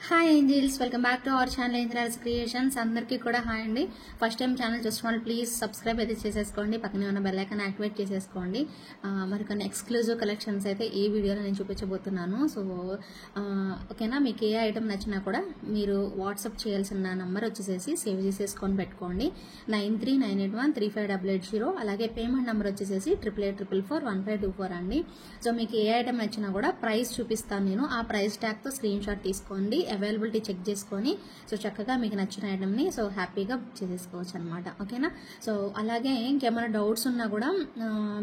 Hi angels, welcome back to our channel Angels Creations. అందరికీ కూడా hi అండి. First time channel చూసిన వాళ్ళు ప్లీజ్ సబ్స్క్రైబ్ అయితే చేసేసుకోండి, పక్కనే ఉన్న బెల్ ఐకాన్ యాక్టివేట్ చేసేసుకోండి. మరి కొన్ని ఎక్స్క్లూజివ్ కలెక్షన్స్ అయితే ఈ వీడియోలో నేను చూపించబోతున్నాను. సో ఓకేనా, మీకు ఏ ఐటమ్ నచ్చినా కూడా మీరు వాట్సాప్ చేయాల్సిన నంబర్ వచ్చేసేసి సేవ్ చేసేసుకొని పెట్టుకోండి, 9398135880. అలాగే పేమెంట్ నెంబర్ వచ్చేసేసి 8884441524 అండి. సో మీకు ఏ ఐటమ్ నచ్చినా కూడా ప్రైస్ చూపిస్తాను నేను, ఆ ప్రైస్ ట్యాగ్తో స్క్రీన్ షాట్ తీసుకోండి, అవైలబిలిటీ చెక్ చేసుకొని సో చక్కగా మీకు నచ్చిన ఐటమ్ని సో హ్యాపీగా బుక్ చేసేసుకోవచ్చు అనమాట. ఓకేనా. సో అలాగే ఇంకేమైనా డౌట్స్ ఉన్నా కూడా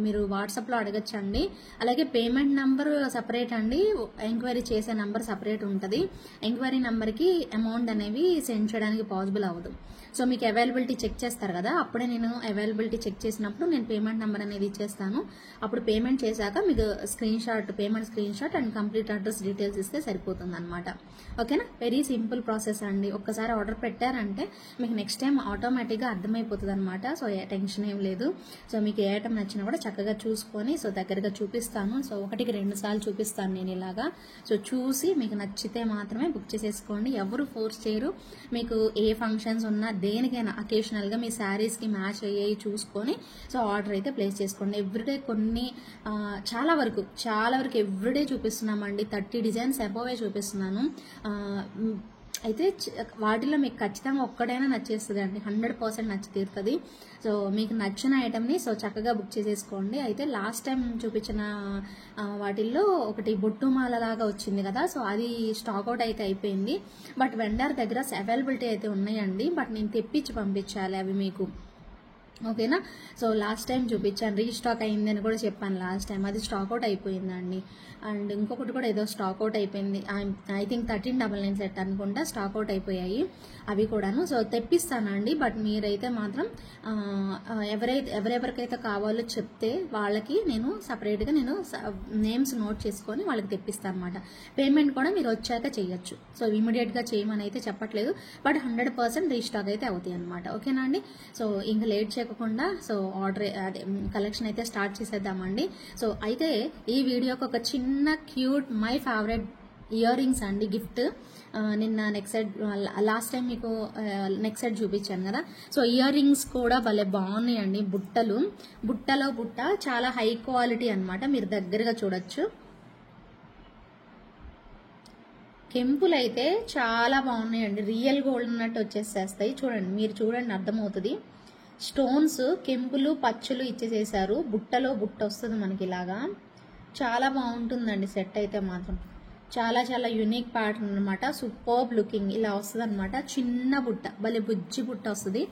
మీరు వాట్సాప్లో అడగచ్చండి. అలాగే పేమెంట్ నెంబర్ సపరేట్ అండి, ఎంక్వైరీ చేసే నెంబర్ సపరేట్ ఉంటుంది. ఎంక్వైరీ నెంబర్కి అమౌంట్ అనేవి సెండ్ చేయడానికి పాసిబుల్ అవ్వదు. సో మీకు అవైలబిలిటీ చెక్ చేస్తారు కదా, అప్పుడే నేను అవైలబిలిటీ చెక్ చేసినప్పుడు నేను పేమెంట్ నెంబర్ అనేది ఇచ్చేస్తాను. అప్పుడు పేమెంట్ చేశాక మీకు payment screen shot and complete address details ఇస్తే సరిపోతుంది అనమాట. ఓకేనా. వెరీ సింపుల్ ప్రాసెస్ అండి. ఒక్కసారి ఆర్డర్ పెట్టారంటే మీకు నెక్స్ట్ టైం ఆటోమేటిక్గా అర్థమైపోతుంది అనమాట. సో టెన్షన్ ఏం లేదు. సో మీకు ఏ ఐటమ్ నచ్చినా కూడా చక్కగా చూసుకొని సో దగ్గరగా చూపిస్తాను. సో 1-2 సార్లు చూపిస్తాను నేను ఇలాగా. సో చూసి మీకు నచ్చితే మాత్రమే బుక్ చేసేసుకోండి, ఎవరు ఫోర్స్ చేయరు. మీకు ఏ ఫంక్షన్స్ ఉన్నా దేనికైనా అకేషనల్గా మీ శారీస్కి మ్యాచ్ అయ్యాయి చూసుకొని సో ఆర్డర్ అయితే ప్లేస్ చేసుకోండి. ఎవ్రీడే చాలా వరకు ఎవ్రీడే చూపిస్తున్నామండి. 30 డిజైన్స్ అబోవే చూపిస్తున్నాను. అయితే వాటిలో మీకు ఖచ్చితంగా ఒక్కడైనా నచ్చేస్తుంది అండి, 100% నచ్చి తీరుతుంది. సో మీకు నచ్చిన ఐటమ్ని సో చక్కగా బుక్ చేసేసుకోండి. అయితే లాస్ట్ టైం చూపించిన వాటిల్లో ఒకటి బొట్టుమాల లాగా వచ్చింది కదా, సో అది స్టాక్అవుట్ అయితే అయిపోయింది. బట్ వెండర్ దగ్గర అవైలబిలిటీ అయితే ఉన్నాయండి, బట్ నేను తెప్పించి పంపించాలి అవి మీకు. ఓకేనా. సో లాస్ట్ టైం చూపించాను, రీస్టాక్ అయిందని కూడా చెప్పాను లాస్ట్ టైం, అది స్టాక్అవుట్ అయిపోయిందండి. అండ్ ఇంకొకటి కూడా ఏదో స్టాక్అవుట్ అయిపోయింది, ఐ థింక్ 1399 సెట్ అనుకుంటా స్టాక్అవుట్ అయిపోయాయి అవి కూడాను. సో తెప్పిస్తానండి, బట్ మీరైతే మాత్రం ఎవరెవరికైతే కావాలో చెప్తే వాళ్ళకి నేను సపరేట్గా నేమ్స్ నోట్ చేసుకొని వాళ్ళకి తెప్పిస్తాను అనమాట. పేమెంట్ కూడా మీరు వచ్చాక చేయొచ్చు. సో ఇమీడియట్గా చేయమని అయితే చెప్పట్లేదు, బట్ 100% రీస్టాక్ అయితే అవుతాయి అనమాట. ఓకేనా అండి. సో ఇంకా లేట్ చేయకుండా సో కలెక్షన్ అయితే స్టార్ట్ చేసేద్దామండి. సో అయితే ఈ వీడియోకి ఒక చిన్న cute my favourite ear rings అండి గిఫ్ట్. నిన్న లాస్ట్ టైం మీకు నెక్ సెట్ చూపించాను కదా, సో ఇయర్ రింగ్స్ కూడా భలే బాగున్నాయండి. బుట్టలో బుట్ట చాలా హై క్వాలిటీ అనమాట, మీరు దగ్గరగా చూడొచ్చు. కెంపులు అయితే చాలా బాగున్నాయండి, రియల్ గోల్డ్ ఉన్నట్టు వచ్చేసేస్తాయి. మీరు చూడండి అర్థమవుతుంది. స్టోన్స్, కెంపులు, పచ్చులు ఇచ్చేసేసారు. బుట్టలో బుట్ట వస్తుంది మనకి ఇలాగా, చాలా బాగుంటుందండి సెట్ అయితే మాత్రం. చాలా చాలా యూనిక్ ప్యాటర్న్ అనమాట, సూపర్బ్ లుకింగ్ ఇలా వస్తుంది అనమాట. చిన్న బుట్ట, భలే బుజ్జి బుట్ట వస్తుంది.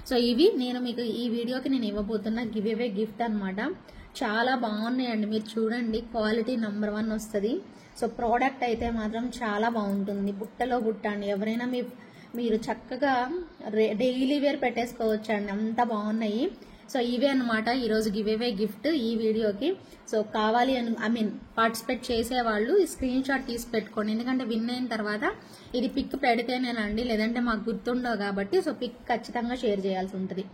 సో ఇవి నేను మీకు ఈ వీడియోకి నేను ఇవ్వబోతున్న గివ్ అవే గిఫ్ట్ అనమాట. చాలా బాగున్నాయండి, మీరు చూడండి, క్వాలిటీ నెంబర్ 1 వస్తుంది. సో ప్రోడక్ట్ అయితే మాత్రం చాలా బాగుంటుంది. బుట్టలో బుట్ట అండి, ఎవరైనా మీరు చక్కగా డైలీ వేర్ పెట్టేసుకోవచ్చు అండి, అంత బాగున్నాయి. సో ఇవే అనమాట ఈరోజు గివ్ అవే గిఫ్ట్ ఈ వీడియోకి. సో కావాలి పార్టిసిపేట్ చేసేవాళ్ళు ఈ స్క్రీన్ షాట్ తీసి పెట్టుకోండి, ఎందుకంటే విన్ అయిన తర్వాత ఇది పిక్ పెడితేనేనండి, లేదంటే మాకు గుర్తుండవు కాబట్టి సో పిక్ ఖచ్చితంగా షేర్ చేయాల్సి ఉంటుంది.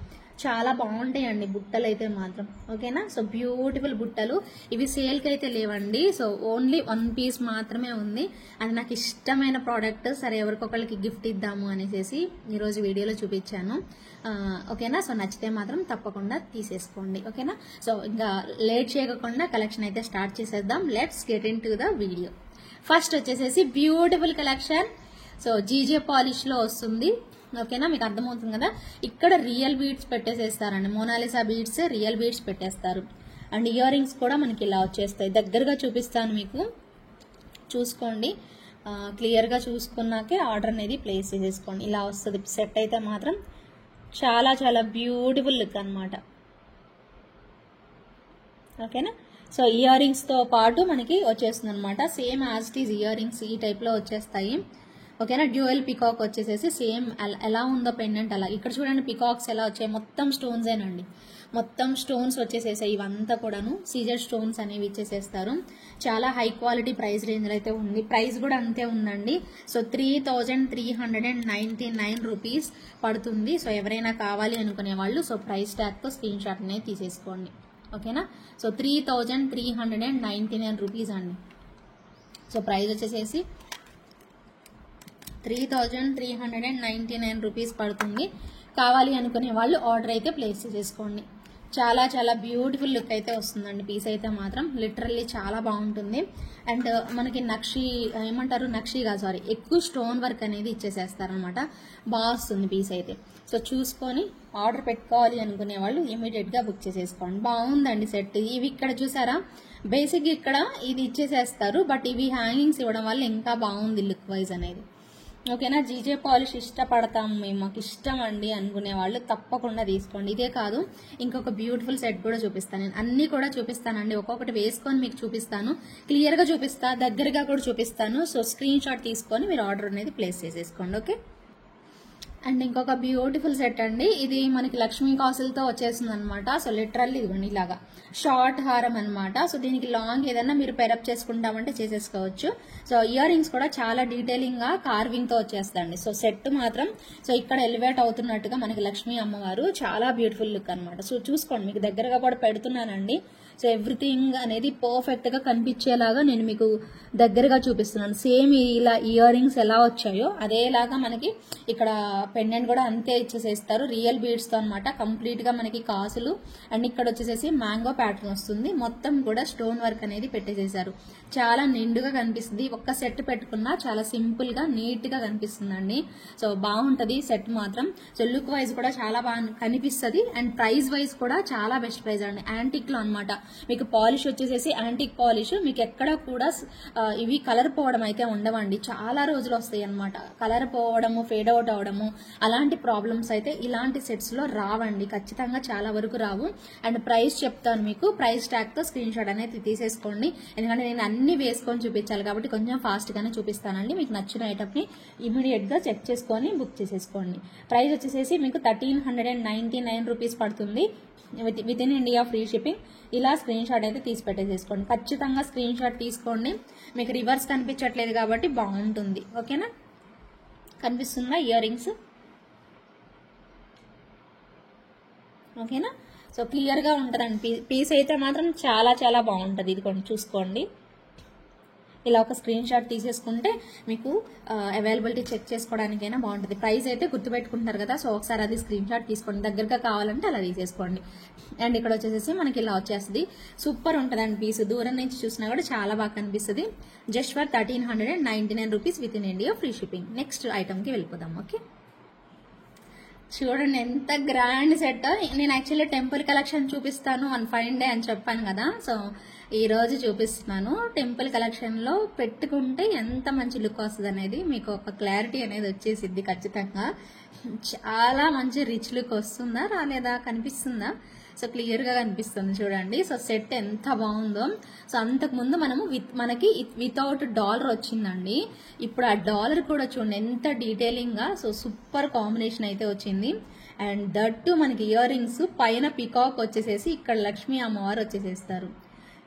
చాలా బాగుంటాయండి బుట్టలు అయితే మాత్రం. ఓకేనా. సో బ్యూటిఫుల్ బుట్టలు ఇవి సేల్కి అయితే లేవండి, సో ఓన్లీ 1 పీస్ మాత్రమే ఉంది. అది నాకు ఇష్టమైన ప్రోడక్ట్, సరే ఎవరికొకరికి గిఫ్ట్ ఇద్దాము అనేసి ఈరోజు వీడియోలో చూపించాను. ఓకేనా. సో నచ్చితే మాత్రం తప్పకుండా తీసేసుకోండి. ఓకేనా. సో ఇంకా లేట్ చేయకుండా కలెక్షన్ అయితే స్టార్ట్ చేసేద్దాం. Let's get into the video. First వచ్చేసేసి బ్యూటిఫుల్ కలెక్షన్. సో జీజే పాలిష్లో వస్తుంది. ఓకేనా, మీకు అర్థమవుతుంది కదా. ఇక్కడ రియల్ బీడ్స్ పెట్టేసేస్తారండి, మోనాలిసా బీడ్స్ రియల్ బీడ్స్ పెట్టేస్తారు. అండ్ ఇయర్ రింగ్స్ కూడా మనకి ఇలా వచ్చేస్తాయి. దగ్గరగా చూపిస్తాను మీకు, చూసుకోండి. క్లియర్గా చూసుకున్నాకే ఆర్డర్ అనేది ప్లేస్ చేసేసుకోండి. ఇలా వస్తుంది సెట్ అయితే మాత్రం చాలా చాలా బ్యూటిఫుల్ లుక్ అనమాట. ఓకేనా. సో ఇయర్ రింగ్స్తో పాటు మనకి వచ్చేస్తుంది అనమాట, same as it is ear rings ఈ టైప్లో వచ్చేస్తాయి. ఓకేనా. డ్యూయల్ పికాక్ వచ్చేసేసి సేమ్ ఎలా ఉందో పెండెంట్ అలా. ఇక్కడ చూడండి పికాక్స్ ఎలా వచ్చాయి, మొత్తం స్టోన్సేనండి, మొత్తం స్టోన్స్ వచ్చేసేసాయి. ఇవంతా కూడాను సీజర్ స్టోన్స్ అనేవి ఇచ్చేసేస్తారు. చాలా హై క్వాలిటీ ప్రైస్ రేంజ్లో అయితే ఉంది. ప్రైస్ కూడా అంతే ఉందండి. సో 3399 రూపీస్ పడుతుంది. సో ఎవరైనా కావాలి అనుకునే వాళ్ళు సో ప్రైస్ ట్యాగ్తో స్క్రీన్ షాట్ అనేది తీసేసుకోండి. ఓకేనా. సో 3399 రూపీస్ అండి. సో ప్రైస్ వచ్చేసేసి 3399 రూపీస్ పడుతుంది. కావాలి అనుకునే వాళ్ళు ఆర్డర్ అయితే ప్లేస్ చేసుకోండి. చాలా చాలా బ్యూటిఫుల్ లుక్ అయితే వస్తుందండి. పీస్ అయితే మాత్రం లిటరల్లీ చాలా బాగుంటుంది. అండ్ మనకి ఎక్కువ స్టోన్ వర్క్ అనేది ఇచ్చేసేస్తారనమాట. బాగా వస్తుంది పీస్ అయితే. సో చూసుకొని ఆర్డర్ పెట్టుకోవాలి అనుకునే వాళ్ళు ఇమీడియట్గా బుక్ చేసేసుకోండి. బాగుందండి సెట్. ఇవి ఇక్కడ చూసారా, బేసిక్ ఇక్కడ ఇది ఇచ్చేసేస్తారు, బట్ ఇవి హ్యాంగింగ్స్ ఇవ్వడం వల్ల ఇంకా బాగుంది లుక్ వైజ్ అనేది. ఓకేనా, జీజే పాలిష్ ఇష్టపడతాం మేము, మాకు ఇష్టం అండి అనుకునే వాళ్ళు తప్పకుండా తీసుకోండి. ఇదే కాదు, ఇంకొక బ్యూటిఫుల్ సెట్ కూడా చూపిస్తాను. నేను అన్ని కూడా చూపిస్తానండి, ఒక్కొక్కటి వేసుకొని మీకు చూపిస్తాను, క్లియర్గా చూపిస్తా, దగ్గరగా కూడా చూపిస్తాను. సో స్క్రీన్ షాట్ తీసుకొని మీరు ఆర్డర్ అనేది ప్లేస్ చేసేసుకోండి. ఓకే, అండ్ ఇంకొక బ్యూటిఫుల్ సెట్ అండి. ఇది మనకి లక్ష్మీ కాసులతో వచ్చేసింది అనమాట. సో లిటరల్లీ ఇదిగోండి ఇలాగా షార్ట్ హారం అనమాట. సో దీనికి లాంగ్ ఏదైనా మీరు పెరప్ చేసుకుంటామంటే చేసేసుకోవచ్చు. సో ఇయర్ రింగ్స్ కూడా చాలా డీటెయిలింగ్ గా కార్వింగ్ తో వచ్చేస్తాయండి. సో సెట్ మాత్రం సో ఇక్కడ ఎలివేట్ అవుతున్నట్టుగా మనకి లక్ష్మీ అమ్మవారు చాలా బ్యూటిఫుల్ లుక్ అనమాట. సో చూసుకోండి, మీకు దగ్గరగా కూడా పెడుతున్నానండి. సో ఎవ్రీథింగ్ అనేది పర్ఫెక్ట్ గా కనిపించేలాగా నేను మీకు దగ్గరగా చూపిస్తున్నాను. సేమ్ ఇలా ఇయర్ రింగ్స్ ఎలా వచ్చాయో అదేలాగా మనకి ఇక్కడ పెండెంట్ కూడా అంతే ఇచ్చేసేస్తారు, రియల్ బీడ్స్ తో అనమాట. కంప్లీట్ గా మనకి కాసులు అండ్ ఇక్కడ వచ్చేసేసి మ్యాంగో ప్యాటర్న్ వస్తుంది. మొత్తం కూడా స్టోన్ వర్క్ అనేది పెట్టేసేసారు. చాలా నిండుగా కనిపిస్తుంది. ఒక్క సెట్ పెట్టుకున్నా చాలా సింపుల్ గా నీట్ గా కనిపిస్తుందండి. సో బాగుంటది సెట్ మాత్రం. సో లుక్ వైజ్ కూడా చాలా బాగా కనిపిస్తుంది. అండ్ ప్రైస్ వైజ్ కూడా చాలా బెస్ట్ ప్రైస్ అండి. యాంటిక్ లో అనమాట. మీకు పాలిష్ వచ్చేసేసి యాంటిక్ పాలిష్, మీకు ఎక్కడ కూడా ఇవి కలర్ పోవడం అయితే ఉండవండి. చాలా రోజులు వస్తాయి అనమాట. కలర్ పోవడము, ఫేడ్ అవుట్ అవడము అలాంటి ప్రాబ్లమ్స్ అయితే ఇలాంటి సెట్స్ లో రావండి, ఖచ్చితంగా చాలా వరకు రావు. అండ్ ప్రైస్ చెప్తాను మీకు, ప్రైస్ ట్యాగ్ తో స్క్రీన్ షాట్ అనేది తీసేసుకోండి. ఎందుకంటే నేను అన్ని వేసుకొని చూపించాలి కాబట్టి కొంచెం ఫాస్ట్ గానే చూపిస్తానండి. మీకు నచ్చిన ఐటమ్ ని ఇమీడియట్ గా చెక్ చేసుకొని బుక్ చేసేసుకోండి. ప్రైస్ వచ్చేసేసి మీకు 1399 రూపీస్ పడుతుంది. With in India free shipping. ఇలా స్క్రీన్ షాట్ అయితే తీసి పెట్టేసేసుకోండి. ఖచ్చితంగా స్క్రీన్ షాట్ తీసుకోండి. మీకు రివర్స్ కనిపించట్లేదు కాబట్టి బాగుంటుంది. ఓకేనా, కనిపిస్తుందా ఇయర్ రింగ్స్? ఓకేనా, సో క్లియర్ గా ఉంటుందండి. పీస్ అయితే మాత్రం చాలా చాలా బాగుంటుంది. ఇది కొంచెం చూసుకోండి. ఇలా ఒక స్క్రీన్ షాట్ తీసేసుకుంటే మీకు అవైలబిలిటీ చెక్ చేసుకోవడానికైనా బాగుంటుంది. ప్రైస్ అయితే గుర్తుపెట్టుకుంటున్నారు కదా, సో ఒకసారి అది స్క్రీన్ షాట్ తీసుకోండి. దగ్గరగా కావాలంటే అలా తీసేసుకోండి. అండ్ ఇక్కడ వచ్చేసేసి మనకి ఇలా వచ్చేస్తుంది. సూపర్ ఉంటుందండి పీస్. దూరం నుంచి చూసినా కూడా చాలా బాగా కనిపిస్తుంది. Just for 1399 rupees with in India free shipping. Next ఐటమ్కి వెళ్ళిపోదాం. ఓకే, చూడండి ఎంత గ్రాండ్ సెట్. నేను యాక్చువల్లీ టెంపుల్ కలెక్షన్ చూపిస్తాను వన్ ఫైన్ డే అని చెప్పాను కదా, సో ఈ రోజు చూపిస్తున్నాను. టెంపుల్ కలెక్షన్ లో పెట్టుకుంటే ఎంత మంచి లుక్ వస్తుంది అనేది మీకు ఒక క్లారిటీ అనేది వచ్చేసిద్ది ఖచ్చితంగా. చాలా మంచి రిచ్ లుక్ వస్తుందా రాలేదా, కనిపిస్తుందా? సో క్లియర్ గా కనిపిస్తుంది చూడండి. సో సెట్ ఎంత బాగుందో. సో అంతకు ముందు మనకి వితౌట్ డాలర్ వచ్చిందండి. ఇప్పుడు ఆ డాలర్ కూడా చూడండి ఎంత డీటెయిలింగ్ గా. సో సూపర్ కాంబినేషన్ అయితే వచ్చింది. అండ్ దట్టు మనకి ఇయర్ రింగ్స్ పైన పికాక్ వచ్చేసేసి ఇక్కడ లక్ష్మీ అమ్మవారు వచ్చేసేస్తారు.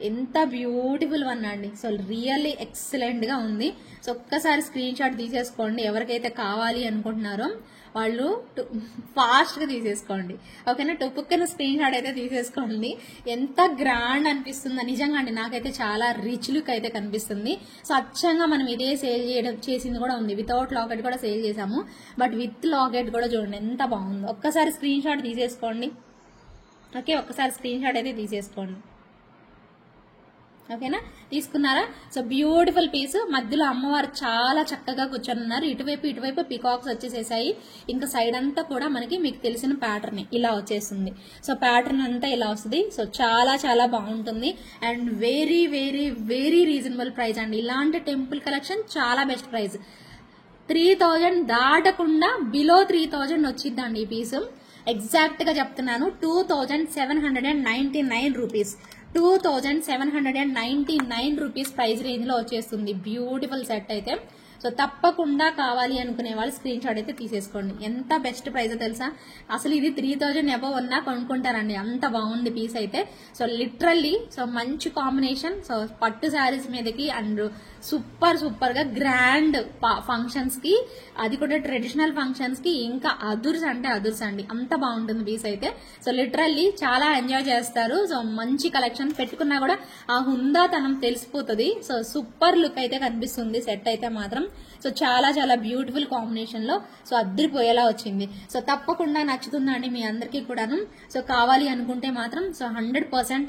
ఎంత బ్యూటిఫుల్ వన్ అండి. సో రియల్లీ ఎక్సలెంట్ గా ఉంది. సో ఒక్కసారి స్క్రీన్ షాట్ తీసేసుకోండి. ఎవరికైతే కావాలి అనుకుంటున్నారో వాళ్ళు ఫాస్ట్ గా తీసేసుకోండి. ఓకేనా, టొప్పుక్కన స్క్రీన్ షాట్ అయితే తీసేసుకోండి. ఎంత గ్రాండ్ అనిపిస్తుందో నిజంగా అండి. నాకైతే చాలా రిచ్ లుక్ అయితే కనిపిస్తుంది. సో అచ్చంగా మనం ఇదే సేల్ చేసింది కూడా ఉంది. వితౌట్ లాకెట్ కూడా సేల్ చేసాము, బట్ విత్ లాకెట్ కూడా చూడండి ఎంత బాగుందో. ఒక్కసారి స్క్రీన్ షాట్ తీసేసుకోండి. ఓకే, ఒక్కసారి స్క్రీన్ షాట్ అయితే తీసేసుకోండి. ఓకేనా, తీసుకున్నారా? So beautiful piece. మధ్యలో అమ్మవారు చాలా చక్కగా కూర్చొని ఉన్నారు. ఇటువైపు పికాక్స్ వచ్చేసేసాయి. ఇంకా సైడ్ అంతా కూడా మనకి మీకు తెలిసిన ప్యాటర్న్ ఇలా వచ్చేస్తుంది. సో ప్యాటర్న్ అంతా ఇలా వస్తుంది. సో చాలా చాలా బాగుంటుంది. And very very very reasonable price అండి. ఇలాంటి టెంపుల్ కలెక్షన్ చాలా బెస్ట్ ప్రైస్. 3000 దాటకుండా బిలో 3000 వచ్చిద్దండి ఈ పీస్. ఎగ్జాక్ట్ గా చెప్తున్నాను, 2799 రూపీస్. 2799 రూపీస్ ప్రైస్ రేంజ్ లో వచ్చేస్తుంది. బ్యూటిఫుల్ సెట్ అయితే. సో తప్పకుండా కావాలి అనుకునే వాళ్ళు స్క్రీన్ షాట్ అయితే తీసేసుకోండి. ఎంత బెస్ట్ ప్రైస్ తెలుసా, అసలు ఇది 3000 అబవ్ ఉన్నా కొనుక్కుంటారండి, అంత బాగుంది పీస్ అయితే. సో లిటరల్లీ సో మంచి కాంబినేషన్. సో పట్టు శారీస్ మీదకి అండ్ సూపర్ గా గ్రాండ్ ఫంక్షన్స్ కి, అది కూడా ట్రెడిషనల్ ఫంక్షన్స్ కి ఇంకా అదుర్స్ అంటే అదుర్స్ అండి. అంత బాగుంటుంది పీస్ అయితే. సో లిటరల్లీ చాలా ఎంజాయ్ చేస్తారు. సో మంచి కలెక్షన్ పెట్టుకున్నా కూడా ఆ హుందాతనం తెలిసిపోతుంది. సో సూపర్ లుక్ అయితే కనిపిస్తుంది సెట్ అయితే మాత్రం. సో చాలా చాలా బ్యూటిఫుల్ కాంబినేషన్ లో సో అద్దరిపోయేలా వచ్చింది. సో తప్పకుండా నచ్చుతుందండి మీ అందరికీ కూడాను. సో కావాలి అనుకుంటే మాత్రం సో 100%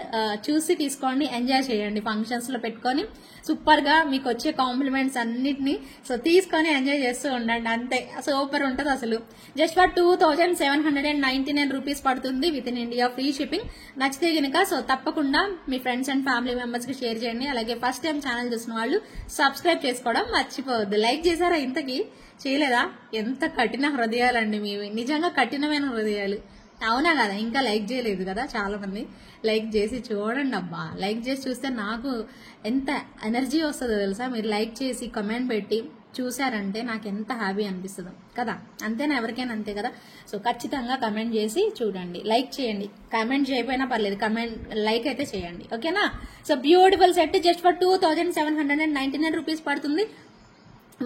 చూసి తీసుకోండి, ఎంజాయ్ చేయండి. ఫంక్షన్స్ లో పెట్టుకొని సూపర్ గా మీకు వచ్చే కాంప్లిమెంట్స్ అన్నిటిని సో తీసుకొని ఎంజాయ్ చేస్తూ ఉండండి. అంతే సూపర్ ఉంటుంది అసలు. జస్ట్ ఫర్ 2799 రూపీస్ పడుతుంది with in India, free shipping. నచ్చితే కనుక సో తప్పకుండా మీ ఫ్రెండ్స్ అండ్ ఫ్యామిలీ మెంబర్స్ కి షేర్ చేయండి. అలాగే ఫస్ట్ టైం ఛానల్ చూసిన వాళ్ళు సబ్స్క్రైబ్ చేసుకోవడం మర్చిపోవద్దు. లైక్ చేశారా? ఇంతకీ చేయలేదా? ఎంత కఠిన హృదయాలండి మీవి, నిజంగా కఠినమైన హృదయాలు. అవునా కదా? ఇంకా లైక్ చేయలేదు కదా చాలా మంది. లైక్ చేసి చూడండి అబ్బా. లైక్ చేసి చూస్తే నాకు ఎంత ఎనర్జీ వస్తుందో తెలుసా. మీరు లైక్ చేసి కమెంట్ పెట్టి చూసారంటే నాకు ఎంత హ్యాపీ అనిపిస్తుందో కదా. అంతేనా? ఎవరికైనా అంతే కదా. సో ఖచ్చితంగా కమెంట్ చేసి చూడండి, లైక్ చేయండి. కమెంట్ చేయకపోయినా పర్లేదు, కమెంట్ లైక్ అయితే చేయండి. ఓకేనా? So beautiful set just for 2799 rupees పడుతుంది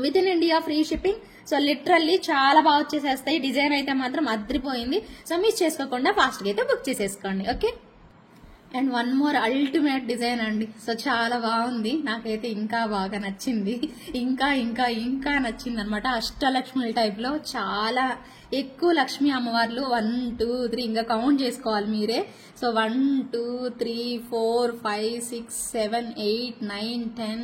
with in India, free shipping. So literally చాలా బాగా వచ్చేసేస్తాయి. డిజైన్ అయితే మాత్రం అద్రిపోయింది. సో మిస్ చేసుకోకుండా ఫాస్ట్గా అయితే బుక్ చేసేసుకోండి. Okay. And one more ultimate design అండి. సో చాలా బాగుంది, నాకైతే ఇంకా బాగా నచ్చింది. ఇంకా ఇంకా ఇంకా నచ్చింది అనమాట. అష్టలక్ష్మి టైప్ లో చాలా ఎక్కువ లక్ష్మీ అమ్మవార్లు 1 2 3 ఇంకా కౌంట్ చేసుకోవాలి మీరే. సో 1 2 3 4 5 6 7 8 9 10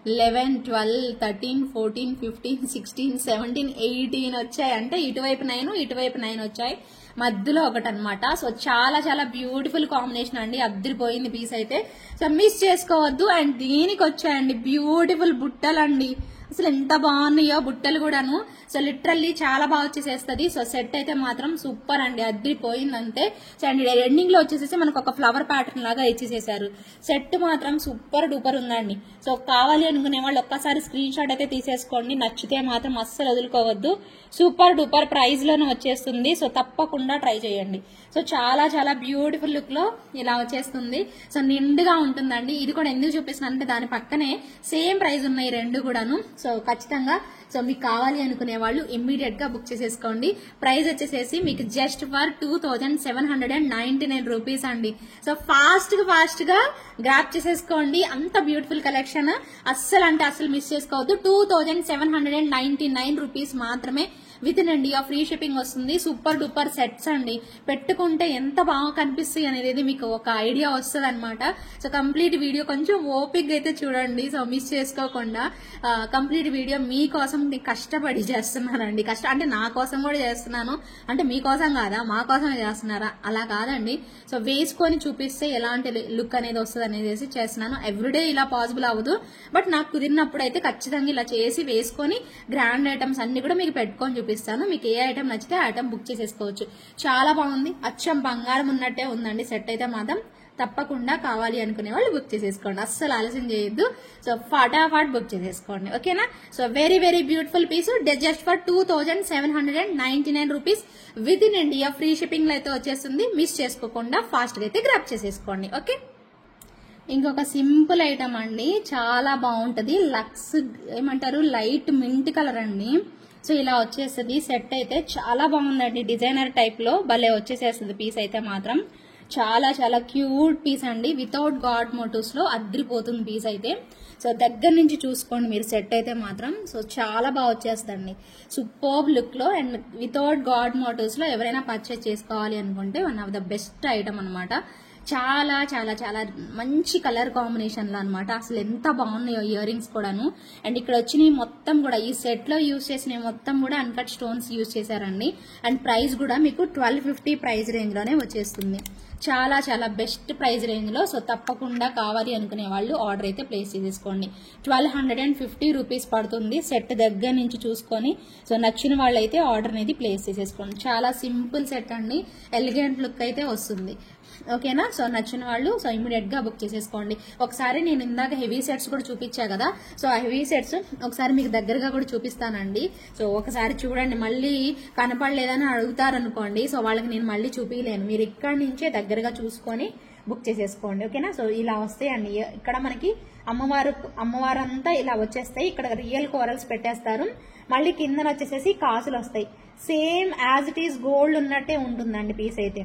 11 12 13 14 15 16 17 18 వచ్చాయి. అంటే ఇటువైపు 9 ఇటువైపు 9 వచ్చాయి, మధ్యలో ఒకటి అనమాట. సో చాలా చాలా బ్యూటిఫుల్ కాంబినేషన్ అండి, అద్దరిపోయింది పీస్ అయితే. సో మిస్ చేసుకోవద్దు. అండ్ దీనికి వచ్చాయండి బ్యూటిఫుల్ బుట్టలు అండి. అసలు ఎంత బాగున్నాయో బుట్టలు కూడాను. సో లిటరల్లీ చాలా బాగా వచ్చేసేస్తుంది. సో సెట్ అయితే మాత్రం సూపర్ అండి, అద్దరిపోయింది అంతే. సో అండ్ ఎండింగ్ లో వచ్చేసేసి మనకు ఒక ఫ్లవర్ ప్యాటర్న్ లాగా ఇచ్చేసేసారు. సెట్ మాత్రం సూపర్ డూపర్ ఉందండి. సో కావాలి అనుకునే వాళ్ళు ఒక్కసారి స్క్రీన్ షాట్ అయితే తీసేసుకోండి. నచ్చితే మాత్రం అస్సలు వదులుకోవద్దు. సూపర్ డూపర్ ప్రైస్ లోనే వచ్చేస్తుంది. సో తప్పకుండా ట్రై చేయండి. సో చాలా చాలా బ్యూటిఫుల్ లుక్ లో ఇలా వచ్చేస్తుంది. సో నిండుగా ఉంటుందండి. ఇది కూడా ఎందుకు చూపిస్తున్నాను అంటే దాని పక్కనే సేమ్ ప్రైస్ ఉన్నాయి రెండు కూడాను. సో ఖచ్చితంగా సో మీకు కావాలి అనుకునే వాళ్ళు ఇమ్మీడియట్ గా బుక్ చేసేసుకోండి. ప్రైస్ వచ్చేసేసి మీకు జస్ట్ ఫర్ 2799 రూపీస్ అండి. సో ఫాస్ట్ గా గ్రాప్ చేసేసుకోండి. అంత బ్యూటిఫుల్ కలెక్షన్ అస్సలు అంటే అస్సలు మిస్ చేసుకోవద్దు. 2799 రూపీస్ మాత్రమే with in India, free shipping వస్తుంది. సూపర్ డూపర్ సెట్స్ అండి. పెట్టుకుంటే ఎంత బాగా కనిపిస్తాయి అనేది మీకు ఒక ఐడియా వస్తుంది అనమాట. సో కంప్లీట్ వీడియో కొంచెం ఓపిక్ అయితే చూడండి. సో మిస్ చేసుకోకుండా కంప్లీట్ వీడియో మీకోసం కష్టపడి చేస్తున్నానండి. అంటే నా కోసం కూడా చేస్తున్నాను. అంటే మీకోసం కాదా, మా కోసమే చేస్తున్నారా? అలా కాదండి. సో వేసుకొని చూపిస్తే ఎలాంటి లుక్ అనేది వస్తుంది అనేది చేస్తున్నాను. ఎవ్రీడే ఇలా పాసిబుల్ అవ్వదు, బట్ నాకు కుదిరినప్పుడు అయితే ఖచ్చితంగా ఇలా చేసి వేసుకొని గ్రాండ్ ఐటమ్స్ అన్ని కూడా మీకు పెట్టుకొని చూపిస్తాను. మీకు ఏ ఐటమ్ నచ్చితే ఆ ఐటమ్ బుక్ చేసేసుకోవచ్చు. చాలా బాగుంది, అచ్చం బంగారం ఉన్నట్టే ఉందండి సెట్ అయితే మాత్రం. తప్పకుండా కావాలి అనుకునే వాళ్ళు బుక్ చేసేసుకోండి, అస్సలు ఆలస్యం చేయొద్దు. సో ఫటాఫట్ బుక్ చేసేసుకోండి. ఓకేనా? So very very beautiful piece just for 2799 rupees with in India, free shipping లో అయితే వచ్చేస్తుంది. మిస్ చేసుకోకుండా ఫాస్ట్ గా అయితే గ్రాప్ చేసేసుకోండి. ఓకే. ఇంకొక సింపుల్ ఐటమ్ అండి, చాలా బాగుంటది. లక్స్ ఏమంటారు, లైట్ మింట్ కలర్ అండి. సో ఇలా వచ్చేస్తుంది సెట్ అయితే. చాలా బాగుందండి, డిజైనర్ టైప్ లో భలే వచ్చేసేస్తుంది పీస్ అయితే మాత్రం. చాలా చాలా క్యూట్ పీస్ అండి. వితౌట్ గాడ్ మోటివ్స్ లో అద్రిపోతుంది పీస్ అయితే. సో దగ్గర నుంచి చూసుకోండి మీరు సెట్ అయితే మాత్రం. సో చాలా బాగా వచ్చేస్తుందండి, సూపర్బ్ లుక్ లో. అండ్ వితౌట్ గాడ్ మోటివ్స్ లో ఎవరైనా పర్చేస్ చేసుకోవాలి అనుకుంటే one of the best item అనమాట. చాలా చాలా చాలా మంచి కలర్ కాంబినేషన్ లో అనమాట. అసలు ఎంత బాగున్నాయో ఇయర్ రింగ్స్ కూడాను. అండ్ ఇక్కడ వచ్చినవి మొత్తం కూడా ఈ సెట్ లో యూజ్ చేసిన మొత్తం కూడా అన్కట్ స్టోన్స్ యూజ్ చేశారండి. అండ్ ప్రైస్ కూడా మీకు 1250 ప్రైస్ రేంజ్ లోనే వచ్చేస్తుంది. చాలా చాలా బెస్ట్ ప్రైస్ రేంజ్ లో. సో తప్పకుండా కావాలి అనుకునే వాళ్ళు ఆర్డర్ అయితే ప్లేస్ చేసేసుకోండి. 1250 రూపీస్ పడుతుంది సెట్ దగ్గర నుంచి చూసుకొని. సో నచ్చిన వాళ్ళు అయితే ఆర్డర్ అనేది ప్లేస్ చేసేసుకోండి. చాలా సింపుల్ సెట్ అండి, ఎలిగెంట్ లుక్ అయితే వస్తుంది. ఓకేనా? సో నచ్చిన వాళ్ళు సో ఇమీడియట్ గా బుక్ చేసేసుకోండి. ఒకసారి నేను ఇందాక హెవీ సెట్స్ కూడా చూపించా కదా, సో ఆ హెవీ సెట్స్ ఒకసారి మీకు దగ్గరగా కూడా చూపిస్తానండి. సో ఒకసారి చూడండి, మళ్ళీ కనపడలేదని అడుగుతారనుకోండి, సో వాళ్ళకి నేను మళ్ళీ చూపించలేను. మీరు ఇక్కడి నుంచే దగ్గరగా చూసుకొని బుక్ చేసేసుకోండి. ఓకేనా? సో ఇలా వస్తాయండి. ఇక్కడ మనకి అమ్మవారంతా ఇలా వచ్చేస్తాయి. ఇక్కడ రియల్ కోరల్స్ పెట్టేస్తారు. మళ్ళీ కిందన వచ్చేసేసి కాసులు వస్తాయి. Same as it is gold ఉన్నట్టే ఉంటుందండి పీస్ అయితే.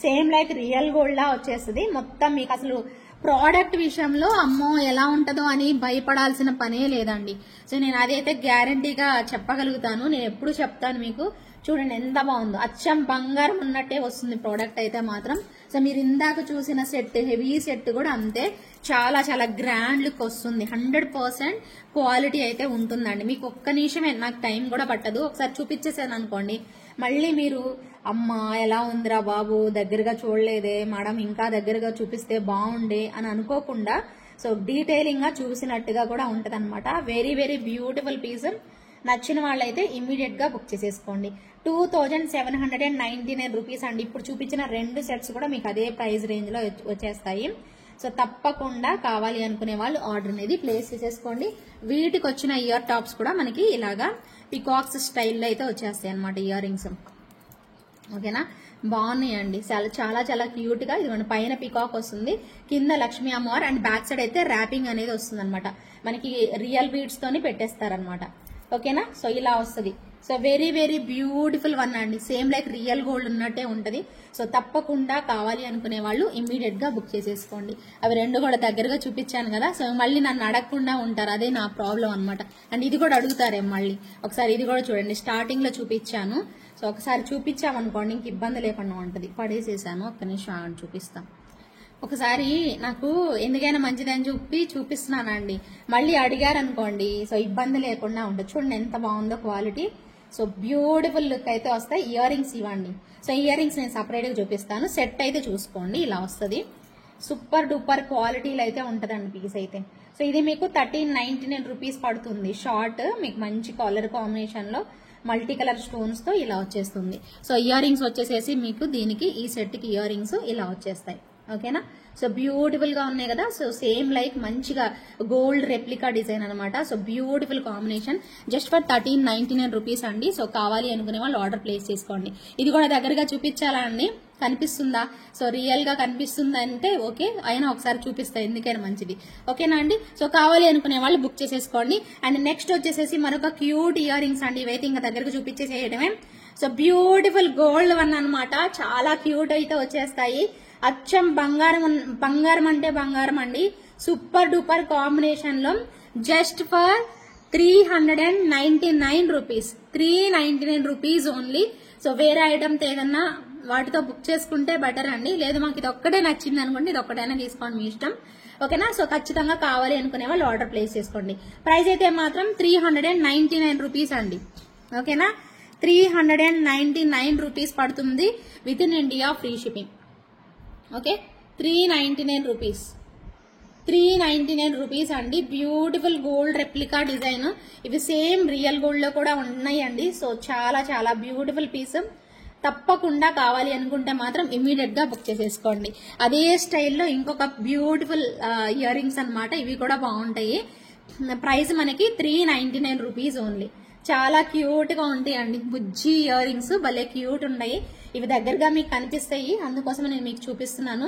సేమ్ లైక్ రియల్ గోల్డ్ లా వచ్చేస్తుంది మొత్తం. మీకు అసలు ప్రోడక్ట్ విషయంలో అమ్మో ఎలా ఉంటుందో అని భయపడాల్సిన పనే లేదండి. సో నేను అదైతే గ్యారంటీగా చెప్పగలుగుతాను. నేను ఎప్పుడు చెప్తాను మీకు. చూడండి ఎంత బాగుందో, అచ్చం బంగారం ఉన్నట్టే వస్తుంది ప్రోడక్ట్ అయితే మాత్రం. సో మీరు ఇందాక చూసిన సెట్, హెవీ సెట్ కూడా అంతే, చాలా చాలా గ్రాండ్ లుక్ వస్తుంది. 100% క్వాలిటీ అయితే ఉంటుందండి. మీకు ఒక్క నిమిషమే, నాకు టైం కూడా పట్టదు. ఒకసారి చూపించేసాను అనుకోండి, మళ్ళీ మీరు అమ్మా ఎలా ఉందిరా బాబు దగ్గరగా చూడలేదే మేడం, ఇంకా దగ్గరగా చూపిస్తే బాగుండే అని అనుకోకుండా సో డీటెయిలింగ్ గా చూసినట్టుగా కూడా ఉంటది అనమాట. Very very beautiful piece. నచ్చిన వాళ్ళైతే ఇమీడియట్ గా బుక్ చేసేసుకోండి. 2799 రూపీస్ అండి. ఇప్పుడు చూపించిన 2 సెట్స్ కూడా మీకు అదే ప్రైస్ రేంజ్ లో వచ్చేస్తాయి. సో తప్పకుండా కావాలి అనుకునే వాళ్ళు ఆర్డర్ అనేది ప్లేస్ చేసేసుకోండి. వీటికి వచ్చిన ఇయర్ టాప్స్ కూడా మనకి ఇలాగా పికాక్స్ స్టైల్లో అయితే వచ్చేస్తాయి అనమాట ఇయర్ రింగ్స్. ఓకేనా, బాగున్నాయండి, చాలా చాలా చాలా క్యూట్ గా. ఇదిగోండి పైన పికాక్ వస్తుంది, కింద లక్ష్మీ అమ్మవారు, అండ్ బ్యాక్ సైడ్ అయితే ర్యాపింగ్ అనేది వస్తుంది అనమాట. మనకి రియల్ బీడ్స్ తోని పెట్టేస్తారనమాట. ఓకేనా, సో ఇలా వస్తుంది. So very very beautiful one అండి, సేమ్ లైక్ రియల్ గోల్డ్ ఉన్నట్టే ఉంటది. సో తప్పకుండా కావాలి అనుకునే వాళ్ళు ఇమ్మీడియట్ గా బుక్ చేసేసుకోండి. అవి 2 కూడా దగ్గరగా చూపించాను కదా, సో మళ్ళీ నన్ను అడగకుండా ఉంటారు, అదే నా ప్రాబ్లం అనమాట. అండ్ ఇది కూడా అడుగుతారేమో మళ్ళీ. ఒకసారి ఇది కూడా చూడండి, స్టార్టింగ్ లో చూపించాను. సో ఒకసారి చూపించామనుకోండి ఇంక ఇబ్బంది లేకుండా ఉంటది. పడేసేసాను, ఒక్క నిమిషం చూపిస్తాం. ఒకసారి నాకు ఎందుకైనా మంచిదని చూపిస్తున్నానండి, మళ్ళీ అడిగారు అనుకోండి సో ఇబ్బంది లేకుండా ఉంటుంది. చూడండి ఎంత బాగుందో క్వాలిటీ. సో బ్యూటిఫుల్ లుక్ అయితే వస్తాయి. ఇయర్ రింగ్స్ ఇవ్వండి. సో ఇయర్ రింగ్స్ నేను సపరేట్ గా చూపిస్తాను. సెట్ అయితే చూసుకోండి, ఇలా వస్తుంది. సూపర్ డూపర్ క్వాలిటీలో అయితే ఉంటదండి పీస్ అయితే. సో ఇది మీకు 1399 రూపీస్ పడుతుంది. షార్ట్ మీకు మంచి కలర్ కాంబినేషన్ లో మల్టీ కలర్ స్టోన్స్ తో ఇలా వచ్చేస్తుంది. సో ఇయర్ రింగ్స్ వచ్చేసేసి మీకు దీనికి ఈ సెట్ కి ఇయర్ రింగ్స్ ఇలా వచ్చేస్తాయి. ఓకేనా, సో బ్యూటిఫుల్ గా ఉన్నాయి కదా. సో సేమ్ లైక్ మంచిగా గోల్డ్ రెప్లికా డిజైన్ అనమాట. So beautiful combination, just for 1399 rupees అండి. సో కావాలి అనుకునే వాళ్ళు ఆర్డర్ ప్లేస్ చేసుకోండి. ఇది కూడా దగ్గరగా చూపించాలా అండి, కనిపిస్తుందా? సో రియల్ గా కనిపిస్తుందా అంటే ఓకే, అయినా ఒకసారి చూపిస్తా ఎందుకైనా మంచిది. ఓకేనా అండి, సో కావాలి అనుకునే వాళ్ళు బుక్ చేసేసుకోండి. అండ్ నెక్స్ట్ వచ్చేసేసి మరొక క్యూట్ ఇయర్ రింగ్స్ అండి. ఇవైతే ఇంకా దగ్గరకు చూపించేసేయడమే. సో బ్యూటిఫుల్ గోల్డ్ వన్ అనమాట, చాలా క్యూట్ అయితే వచ్చేస్తాయి. అచ్చం బంగారం అంటే బంగారం అండి. సూపర్ డూపర్ కాంబినేషన్ లో just for 399 rupees, 399 rupees only. So వేరే ఐటమ్ ఏదన్నా వాటితో బుక్ చేసుకుంటే బెటర్ అండి. లేదు మాకు ఇది ఒక్కటే నచ్చింది అనుకోండి, ఇది ఒక్కటైనా తీసుకోండి మీ ఇష్టం. ఓకేనా, సో ఖచ్చితంగా కావాలి అనుకునే వాళ్ళు ఆర్డర్ ప్లేస్ చేసుకోండి. ప్రైస్ అయితే మాత్రం 399 రూపీస్ అండి. ఓకేనా, 399 రూపీస్ పడుతుంది with in India free shipping. Okay, 399 rupees, 399 rupees అండి. Beautiful gold replica design. ఇవి సేమ్ రియల్ గోల్డ్ లో కూడా ఉన్నాయండి. సో చాలా చాలా బ్యూటిఫుల్ పీస్. తప్పకుండా కావాలి అనుకుంటే మాత్రం ఇమ్మీడియట్ గా బుక్ చేసేసుకోండి. అదే స్టైల్లో ఇంకొక బ్యూటిఫుల్ ఇయర్ రింగ్స్ అనమాట. ఇవి కూడా బాగుంటాయి. ప్రైస్ మనకి 399 రూపీస్ ఓన్లీ. చాలా క్యూట్ గా ఉంటాయి అండి, బుజ్జి ఇయర్ రింగ్స్ భలే క్యూట్ ఉన్నాయి. ఇవి దగ్గరగా మీకు కనిపిస్తాయి, అందుకోసం నేను మీకు చూపిస్తున్నాను.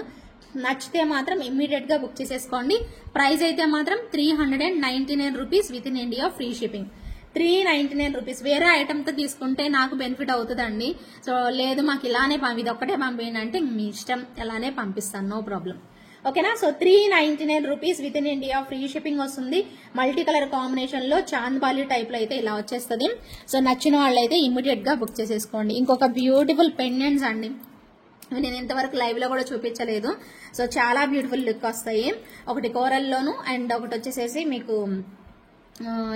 నచ్చితే మాత్రం ఇమ్మీడియట్ గా బుక్ చేసేసుకోండి. ప్రైస్ అయితే మాత్రం 399 rupees with in India free shipping. 399 rupees. వేరే ఐటమ్ తో తీసుకుంటే నాకు బెనిఫిట్ అవుతుందండి. సో లేదు మాకు ఇలానే ఇది ఒక్కటే పంపేయండి అంటే మీ ఇష్టం, అలానే పంపిస్తాను, నో ప్రాబ్లం. ఓకేనా, so 399 rupees with in India free shipping వస్తుంది. మల్టీ కలర్ కాంబినేషన్ లో చాంద్బాలి టైప్ లో అయితే ఇలా వచ్చేస్తుంది. సో నచ్చిన వాళ్ళైతే ఇమ్మీడియట్ గా బుక్ చేసేసుకోండి. ఇంకొక బ్యూటిఫుల్ పెండెంట్స్ అండి, నేను ఇంతవరకు లైవ్ లో కూడా చూపించలేదు. సో చాలా బ్యూటిఫుల్ లుక్ వస్తాయి. ఒకటి కోరల్లోను అండ్ ఒకటి వచ్చేసేసి మీకు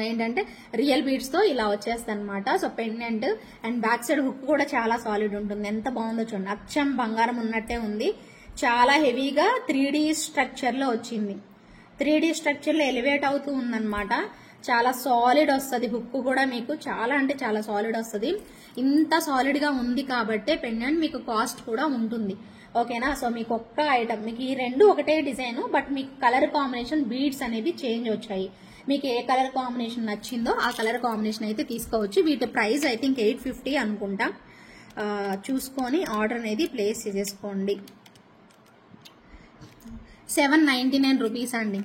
ఏంటంటే రియల్ బీడ్స్ తో ఇలా వచ్చేస్తుంది అనమాట. So pendant and back side hook కూడా చాలా సాలిడ్ ఉంటుంది. ఎంత బాగుందో చూడండి, అచ్చం బంగారం ఉన్నట్టే ఉంది. చాలా హెవీగా 3D స్ట్రక్చర్ లో వచ్చింది. 3D స్ట్రక్చర్ లో ఎలివేట్ అవుతూ ఉందన్నమాట. చాలా సాలిడ్ వస్తుంది. హుక్ కూడా మీకు చాలా అంటే చాలా సాలిడ్ వస్తుంది. ఇంత సాలిడ్ గా ఉంది కాబట్టి పెండెంట్ మీకు కాస్ట్ కూడా ఉంటుంది. ఓకేనా, సో మీకు ఒక్క ఐటమ్, మీకు ఈ 2 ఒకటే డిజైన్, బట్ మీకు కలర్ కాంబినేషన్ బీడ్స్ అనేవి చేంజ్ వచ్చాయి. మీకు ఏ కలర్ కాంబినేషన్ నచ్చిందో ఆ కలర్ కాంబినేషన్ అయితే తీసుకోవచ్చు. వీటి ప్రైస్ ఐ థింక్ 850 అనుకుంటా. చూసుకొని ఆర్డర్ అనేది ప్లేస్ చేసేసుకోండి. 799 రూపీస్ అండి.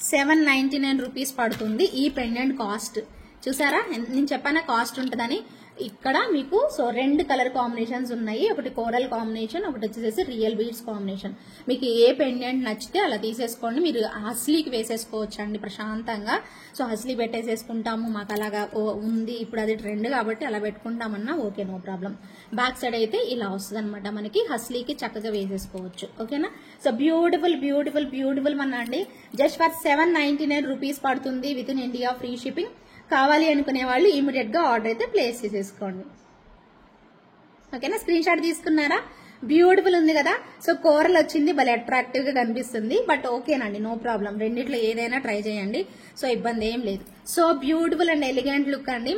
799 రూపీస్ పడుతుంది ఈ పెండెంట్ కాస్ట్. చూసారా, నేను చెప్పానా కాస్ట్ ఉంటుందని. ఇక్కడ మీకు సో 2 కలర్ కాంబినేషన్స్ ఉన్నాయి. ఒకటి కోరల్ కాంబినేషన్, ఒకటి వచ్చేసి రియల్ బీడ్స్ కాంబినేషన్. మీకు ఏ పెండెంట్ నచ్చితే అలా తీసేసుకోండి. మీరు హస్లీకి వేసేసుకోవచ్చు అండి ప్రశాంతంగా. సో హస్లీ పెట్టేసేసుకుంటాము, మాకు అలాగా ఉంది ఇప్పుడు అది ట్రెండ్ కాబట్టి అలా పెట్టుకుంటామన్నా okay, no problem. Back side అయితే ఇలా వస్తుంది అనమాట, మనకి హస్లీకి చక్కగా వేసేసుకోవచ్చు. ఓకేనా. So beautiful beautiful beautiful one అండి. జస్ట్ ఫర్ 799 రూపీస్ పడుతుంది with in India, free shipping. కావాలి అనుకునే వాళ్ళు ఇమీడియట్ గా ఆర్డర్ అయితే ప్లేస్ చేసేసుకోండి. ఓకేనా. స్క్రీన్ షాట్ తీసుకున్నారా? బ్యూటిఫుల్ ఉంది కదా. సో కోరల్ వచ్చింది, భలే అట్రాక్టివ్ గా కనిపిస్తుంది. బట్ ఓకేనండి, నో ప్రాబ్లం. రెండిట్లో ఏదైనా ట్రై చేయండి, సో ఇబ్బంది ఏం లేదు. So beautiful and elegant look అండి.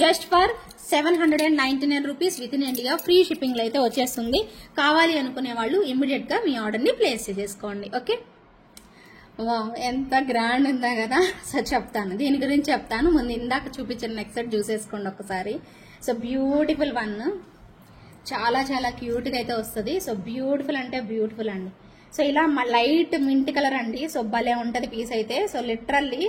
Just for 799 rupees with in India, free shipping లో అయితే వచ్చేస్తుంది. కావాలి అనుకునే వాళ్ళు ఇమీడియట్ గా మీ ఆర్డర్ ని ప్లేస్ చేసేసుకోండి. ఓకే. ఎంత గ్రాండ్ ఉందా కదా. సో చెప్తాను, దీని గురించి చెప్తాను. ముందు ఇందాక చూపించిన నెక్స్ట్ సెట్ చూసేసుకోండి ఒకసారి. సో బ్యూటిఫుల్ వన్, చాలా చాలా క్యూట్ గా అయితే వస్తుంది. సో బ్యూటిఫుల్ అంటే బ్యూటిఫుల్ అండి. సో ఇలా లైట్ మింట్ కలర్ అండి. సో భలే ఉంటది పీస్ అయితే. So literally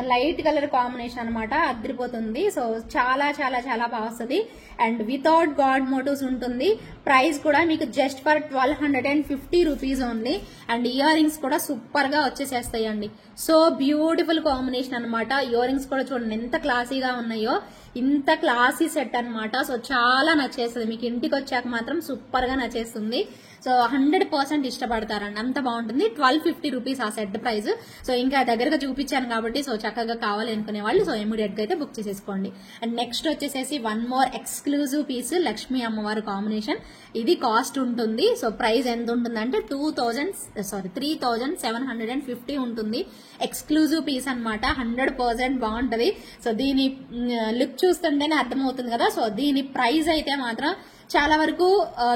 light colour combination అనమాట, అదిరిపోతుంది. సో చాలా చాలా చాలా బాగా వస్తుంది. అండ్ వితౌట్ గాడ్ మోటివ్స్ ఉంటుంది. ప్రైస్ కూడా మీకు just for 1250 rupees only. And earrings కూడా సూపర్ గా వచ్చేసేస్తాయండి. సో బ్యూటిఫుల్ కాంబినేషన్ అనమాట. ఇయర్ రింగ్స్ కూడా చూడండి ఎంత క్లాసీగా ఉన్నాయో. ఇంత క్లాసీ సెట్ అనమాట. సో చాలా నచ్చేస్తుంది, మీకు ఇంటికి వచ్చాక మాత్రం సూపర్ గా నచ్చేస్తుంది. సో 100% ఇష్టపడతారండి, అంత బాగుంటుంది. 1250 రూపీస్ ఆ సెట్ ప్రైస్. సో ఇంకా దగ్గరగా చూపించాను కాబట్టి సో చక్కగా కావాలి అనుకునే వాళ్ళు సో ఇమీడియట్ గా అయితే బుక్ చేసేసుకోండి. అండ్ నెక్స్ట్ వచ్చేసేసి one more exclusive piece, Lakshmi అమ్మవారు కాంబినేషన్. ఇది కాస్ట్ ఉంటుంది. సో ప్రైస్ ఎంత ఉంటుందంటే 3750 ఉంటుంది. ఎక్స్క్లూజివ్ పీస్ అనమాట, 100% బాగుంటది. సో దీని లుక్ చూస్తుంటేనే అర్థమవుతుంది కదా. సో దీని ప్రైస్ అయితే మాత్రం చాలా వరకు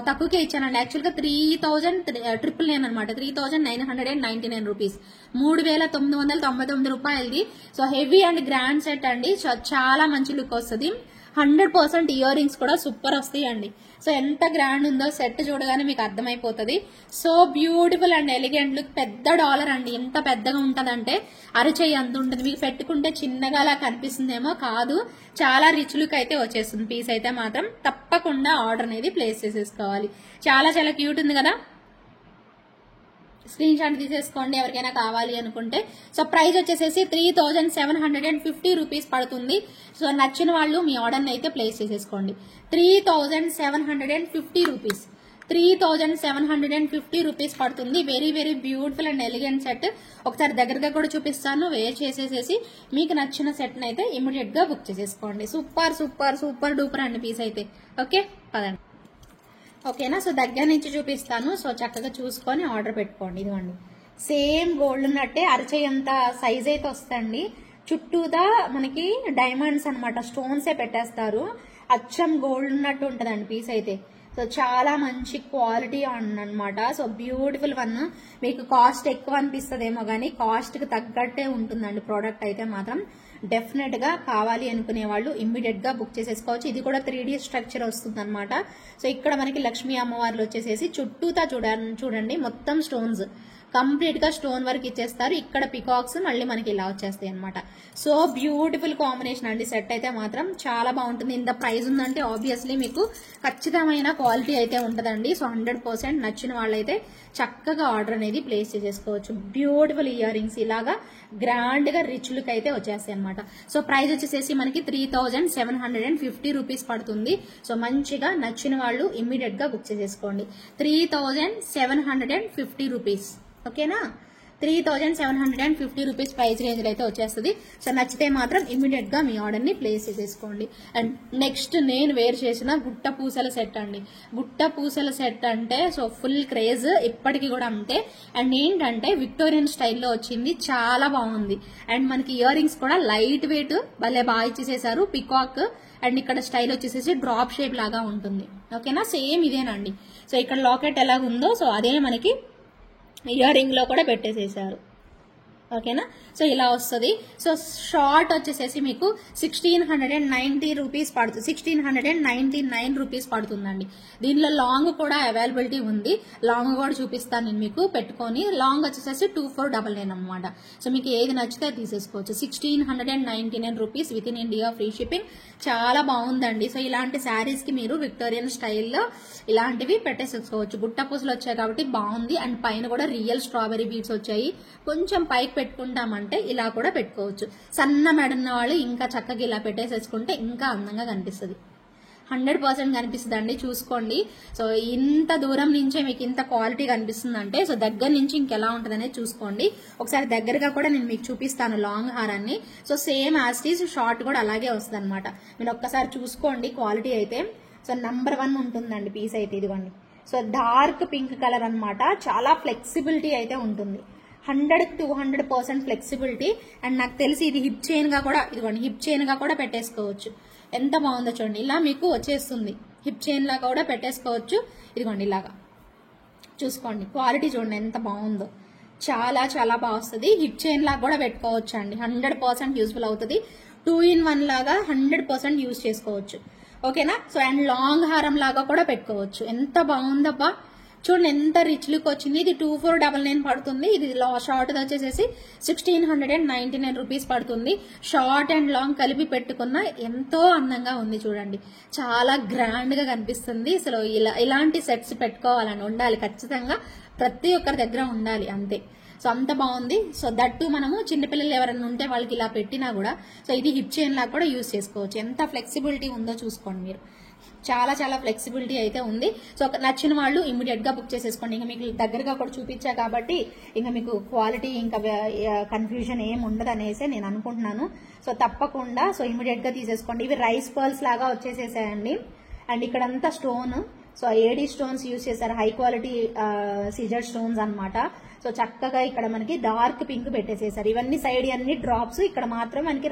తక్కువకే ఇచ్చానండి. యాక్చువల్గా 3999 అనమాట, 3999 రూపీస్, 3999 రూపాయలది. So heavy and grand set అండి. చాలా మంచి లుక్ వస్తుంది. 100% ఇయర్ రింగ్స్ కూడా సూపర్ వస్తాయి అండి. సో ఎంత గ్రాండ్ ఉందో సెట్ చూడగానే మీకు అర్థమైపోతుంది. So beautiful and elegant look. పెద్ద డాలర్ అండి, ఎంత పెద్దగా ఉంటదంటే అరచేయి అంత ఉంటుంది. మీకు పెట్టుకుంటే చిన్నగా అలా కనిపిస్తుందేమో, కాదు, చాలా రిచ్ లుక్ అయితే వచ్చేస్తుంది. పీస్ అయితే మాత్రం తప్పకుండా ఆర్డర్ అనేది ప్లేస్ చేసేసుకోవాలి. చాలా చాలా క్యూట్ ఉంది కదా. స్క్రీన్ షాట్ తీసేసుకోండి ఎవరికైనా కావాలి అనుకుంటే. సో ప్రైస్ వచ్చేసేసి 3750 రూపీస్ పడుతుంది. సో నచ్చిన వాళ్ళు మీ ఆర్డర్ని అయితే ప్లేస్ చేసేసుకోండి. 3750 రూపీస్, 3750 రూపీస్ పడుతుంది. Very very beautiful and elegant set. ఒకసారి దగ్గరగా కూడా చూపిస్తాను, వేర్ చేసేసేసి మీకు నచ్చిన సెట్ అయితే ఇమీడియట్ గా బుక్ చేసేసుకోండి. సూపర్ సూపర్ సూపర్ డూపర్ అండి పీస్ అయితే. ఓకే పదండి. ఓకేనా. సో దగ్గర నుంచి చూపిస్తాను, సో చక్కగా చూసుకొని ఆర్డర్ పెట్టుకోండి. ఇదిగోండి సేమ్ గోల్డ్ ఉన్నట్టే అరచేయంత సైజ్ అయితే వస్తుంది. చుట్టూదా మనకి డైమండ్స్ అనమాట, స్టోన్సే పెట్టేస్తారు. అచ్చం గోల్డ్ ఉన్నట్టు ఉంటదండి పీస్ అయితే. సో చాలా మంచి క్వాలిటీ అన్నమాట. So beautiful one. మీకు కాస్ట్ ఎక్కువ అనిపిస్తుందేమో కానీ కాస్ట్ కి తగ్గట్టే ఉంటుందండి ప్రోడక్ట్ అయితే మాత్రం. డెఫినెట్ గా కావాలి అనుకునే వాళ్ళు ఇమ్మీడియట్ గా బుక్ చేసేసుకోవచ్చు. ఇది కూడా 3D స్ట్రక్చర్ వస్తుంది అనమాట. సో ఇక్కడ మనకి లక్ష్మీ అమ్మవార్లు వచ్చేసేసి చుట్టూతా చూడండి మొత్తం స్టోన్స్, కంప్లీట్ గా స్టోన్ వర్క్ ఇచ్చేస్తారు. ఇక్కడ పికాక్స్ మళ్ళీ మనకి ఇలా వచ్చేస్తాయి అనమాట. సో బ్యూటిఫుల్ కాంబినేషన్ అండి. సెట్ అయితే మాత్రం చాలా బాగుంటుంది. ఇంత ప్రైస్ ఉందంటే ఆబ్వియస్లీ మీకు ఖచ్చితమైన క్వాలిటీ అయితే ఉంటదండి. సో 100% నచ్చిన వాళ్ళైతే చక్కగా ఆర్డర్ అనేది ప్లేస్ చేసేసుకోవచ్చు. బ్యూటిఫుల్ ఇయర్ రింగ్స్ ఇలాగా గ్రాండ్ గా రిచ్ లుక్ అయితే వచ్చేస్తాయి అనమాట. సో ప్రైస్ వచ్చేసేసి మనకి 3750 రూపీస్ పడుతుంది. సో మంచిగా నచ్చిన వాళ్ళు ఇమ్మీడియట్ గా బుక్ చేసేసుకోండి. 3750 రూపీస్. ఓకేనా. 3750 రూపీస్ ప్రైస్ రేంజ్ లో అయితే వచ్చేస్తుంది. సో నచ్చితే మాత్రం ఇమీడియట్ గా మీ ఆర్డర్ ని ప్లేస్ చేసేసుకోండి. అండ్ నెక్స్ట్ నేను వేర్ చేసిన గుట్ట పూసల సెట్ అండి. గుట్ట పూసల సెట్ అంటే సో ఫుల్ క్రేజ్, ఇప్పటికీ కూడా అంతే. అండ్ ఏంటంటే విక్టోరియన్ స్టైల్లో వచ్చింది, చాలా బాగుంది. అండ్ మనకి ఇయర్ రింగ్స్ కూడా లైట్ వెయిట్ భలే బాగా ఇచ్చేసేసారు. పికాక్ అండ్ ఇక్కడ స్టైల్ వచ్చేసేసి డ్రాప్ షేప్ లాగా ఉంటుంది. ఓకేనా. సేమ్ ఇదేనండి. సో ఇక్కడ లాకెట్ ఎలాగుందో సో అదే మనకి ఇయర్ రింగ్ లో కూడా పెట్టేసేసారు. ఓకేనా. సో ఇలా వస్తుంది. సో షార్ట్ వచ్చేసేసి మీకు 1690 రూపీస్ పడుతుంది, 1699 రూపీస్ పడుతుందండి. దీనిలో లాంగ్ కూడా అవైలబిలిటీ ఉంది, లాంగ్ కూడా చూపిస్తాను నేను మీకు పెట్టుకొని. లాంగ్ వచ్చేసేసి 2499 అనమాట. సో మీకు ఏది నచ్చితే తీసేసుకోవచ్చు. 1699 rupees with in India free shipping. చాలా బాగుందండి. సో ఇలాంటి శారీస్ కి మీరు విక్టోరియన్ స్టైల్లో ఇలాంటివి పెట్టేసుకోవచ్చు. బుట్ట పూసలు వచ్చాయి కాబట్టి బాగుంది. అండ్ పైన కూడా రియల్ స్ట్రాబెరీ బీడ్స్ వచ్చాయి. కొంచెం పైకి పెట్టుకుంటామంటే ఇలా కూడా పెట్టుకోవచ్చు. సన్న మెడన్న వాళ్ళు ఇంకా చక్కగా ఇలా పెట్టేసేసుకుంటే ఇంకా అందంగా కనిపిస్తుంది. 100% కనిపిస్తుంది అండి, చూసుకోండి. సో ఇంత దూరం నుంచే మీకు ఇంత క్వాలిటీ కనిపిస్తుందంటే సో దగ్గర నుంచి ఇంకెలా ఉంటుంది అనేది చూసుకోండి. ఒకసారి దగ్గరగా కూడా నేను మీకు చూపిస్తాను లాంగ్ హారాన్ని. So same as it is short కూడా అలాగే వస్తుంది అనమాట. మీరు ఒక్కసారి చూసుకోండి క్వాలిటీ అయితే. సో నంబర్ 1 ఉంటుందండి పీస్ అయితే. ఇదిగోండి, సో డార్క్ పింక్ కలర్ అనమాట. చాలా ఫ్లెక్సిబిలిటీ అయితే ఉంటుంది, 100-200% ఫ్లెక్సిబిలిటీ. అండ్ నాకు తెలిసి ఇది హిప్ చైన్ గా కూడా, ఇదిగోండి హిప్ చైన్ గా కూడా పెట్టేసుకోవచ్చు. ఎంత బాగుందో చూడండి, ఇలా మీకు వచ్చేస్తుంది. హిప్ చైన్ లాగా కూడా పెట్టేసుకోవచ్చు. ఇదిగోండి ఇలాగా చూసుకోండి, క్వాలిటీ చూడండి ఎంత బాగుందో. చాలా చాలా బాగా వస్తుంది. హిప్ చైన్ లాగా కూడా పెట్టుకోవచ్చు అండి, 100% యూస్ఫుల్ అవుతుంది. 2-in-1 లాగా 100% యూజ్ చేసుకోవచ్చు. ఓకేనా. సో అండ్ లాంగ్ హారం లాగా కూడా పెట్టుకోవచ్చు. ఎంత బాగుందబ్బా, చూడండి ఎంత రిచ్ లుక్ వచ్చింది. ఇది 2499 పడుతుంది. ఇది షార్ట్ వచ్చేసేసి 1699 రూపీస్ పడుతుంది. షార్ట్ అండ్ లాంగ్ కలిపి పెట్టుకున్న ఎంతో అందంగా ఉంది చూడండి, చాలా గ్రాండ్ గా కనిపిస్తుంది. అసలు ఇలాంటి సెట్స్ పెట్టుకోవాలని ఉండాలి ఖచ్చితంగా, ప్రతి ఒక్కరి దగ్గర ఉండాలి అంతే. సో అంత బాగుంది. సో దట్టు మనము చిన్నపిల్లలు ఎవరైనా ఉంటే వాళ్ళకి ఇలా పెట్టినా కూడా సో ఇది హిప్ చైన్ లాగా కూడా యూజ్ చేసుకోవచ్చు. ఎంత ఫ్లెక్సిబిలిటీ ఉందో చూసుకోండి మీరు, చాలా చాలా ఫ్లెక్సిబిలిటీ అయితే ఉంది. సో నచ్చిన వాళ్ళు ఇమీడియట్ గా బుక్ చేసేసుకోండి. ఇంకా మీకు దగ్గరగా కూడా చూపించా కాబట్టి ఇంకా మీకు క్వాలిటీ ఇంకా కన్ఫ్యూజన్ ఏం ఉండదు అనేసి నేను అనుకుంటున్నాను. సో తప్పకుండా సో ఇమీడియట్ గా తీసేసుకోండి. ఇవి రైస్ పర్ల్స్ లాగా వచ్చేసేసాయండి. అండ్ ఇక్కడంతా stone, so AD stones use చేశారు, హై క్వాలిటీ సిజర్ స్టోన్స్ అన్నమాట. సో చక్కగా ఇక్కడ మనకి డార్క్ పింక్ పెట్టేసేసారు. ఇవన్నీ సైడ్ అన్ని డ్రాప్స్, ఇక్కడ మాత్రం మనకి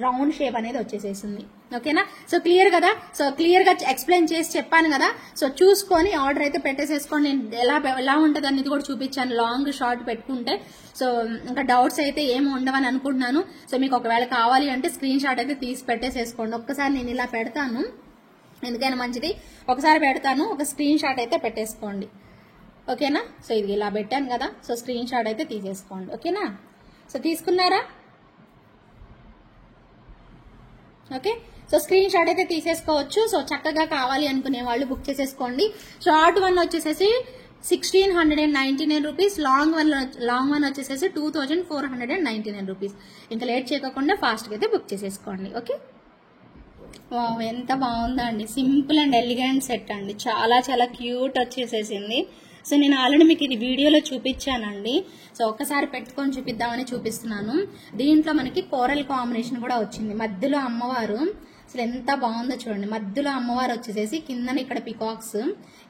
రౌండ్ షేప్ అనేది వచ్చేసేసింది. ఓకేనా. సో క్లియర్ కదా. సో క్లియర్ గా ఎక్స్ప్లెయిన్ చేసి చెప్పాను కదా. సో చూసుకొని ఆర్డర్ అయితే పెట్టేసేసుకోండి. నేను ఎలా ఉంటుంది అనేది కూడా చూపించాను, లాంగ్ షార్ట్ పెట్టుకుంటే. సో ఇంకా డౌట్స్ అయితే ఏమి ఉండవని అనుకుంటున్నాను. సో మీకు ఒకవేళ కావాలి అంటే స్క్రీన్ షాట్ అయితే తీసి పెట్టేసేసుకోండి. ఒక్కసారి నేను ఇలా పెడతాను, ఎందుకైనా మంచిది. ఒకసారి పెడతాను, ఒక స్క్రీన్ షాట్ అయితే పెట్టేసుకోండి. ఓకేనా. సో ఇది ఇలా పెట్టాను కదా, సో స్క్రీన్ షాట్ అయితే తీసేసుకోండి. ఓకేనా. సో తీసుకున్నారా? ఓకే. సో స్క్రీన్ షాట్ అయితే తీసేసుకోవచ్చు. సో చక్కగా కావాలి అనుకునే వాళ్ళు బుక్ చేసేసుకోండి. షార్ట్ వన్ వచ్చేసేసి 1699 రూపీస్, లాంగ్ వన్ వచ్చేసేసి 2499 రూపీస్. ఇంకా లేట్ చేయకుండా ఫాస్ట్గా అయితే బుక్ చేసేసుకోండి. ఓకే. వావ్, ఎంత బాగుందా అండి, సింపుల్ అండ్ ఎలిగెంట్ సెట్ అండి, చాలా చాలా క్యూట్ వచ్చేసేసింది. సో నేను ఆల్రెడీ మీకు ఇది వీడియోలో చూపించానండి. సో ఒక్కసారి పెట్టుకొని చూపిద్దామని చూపిస్తున్నాను. దీంట్లో మనకి కోరల్ కాంబినేషన్ కూడా వచ్చింది. మధ్యలో అమ్మవారు, అసలు ఎంత బాగుందో చూడండి. మధ్యలో అమ్మవారు వచ్చేసేసి కిందన ఇక్కడ పికాక్స్,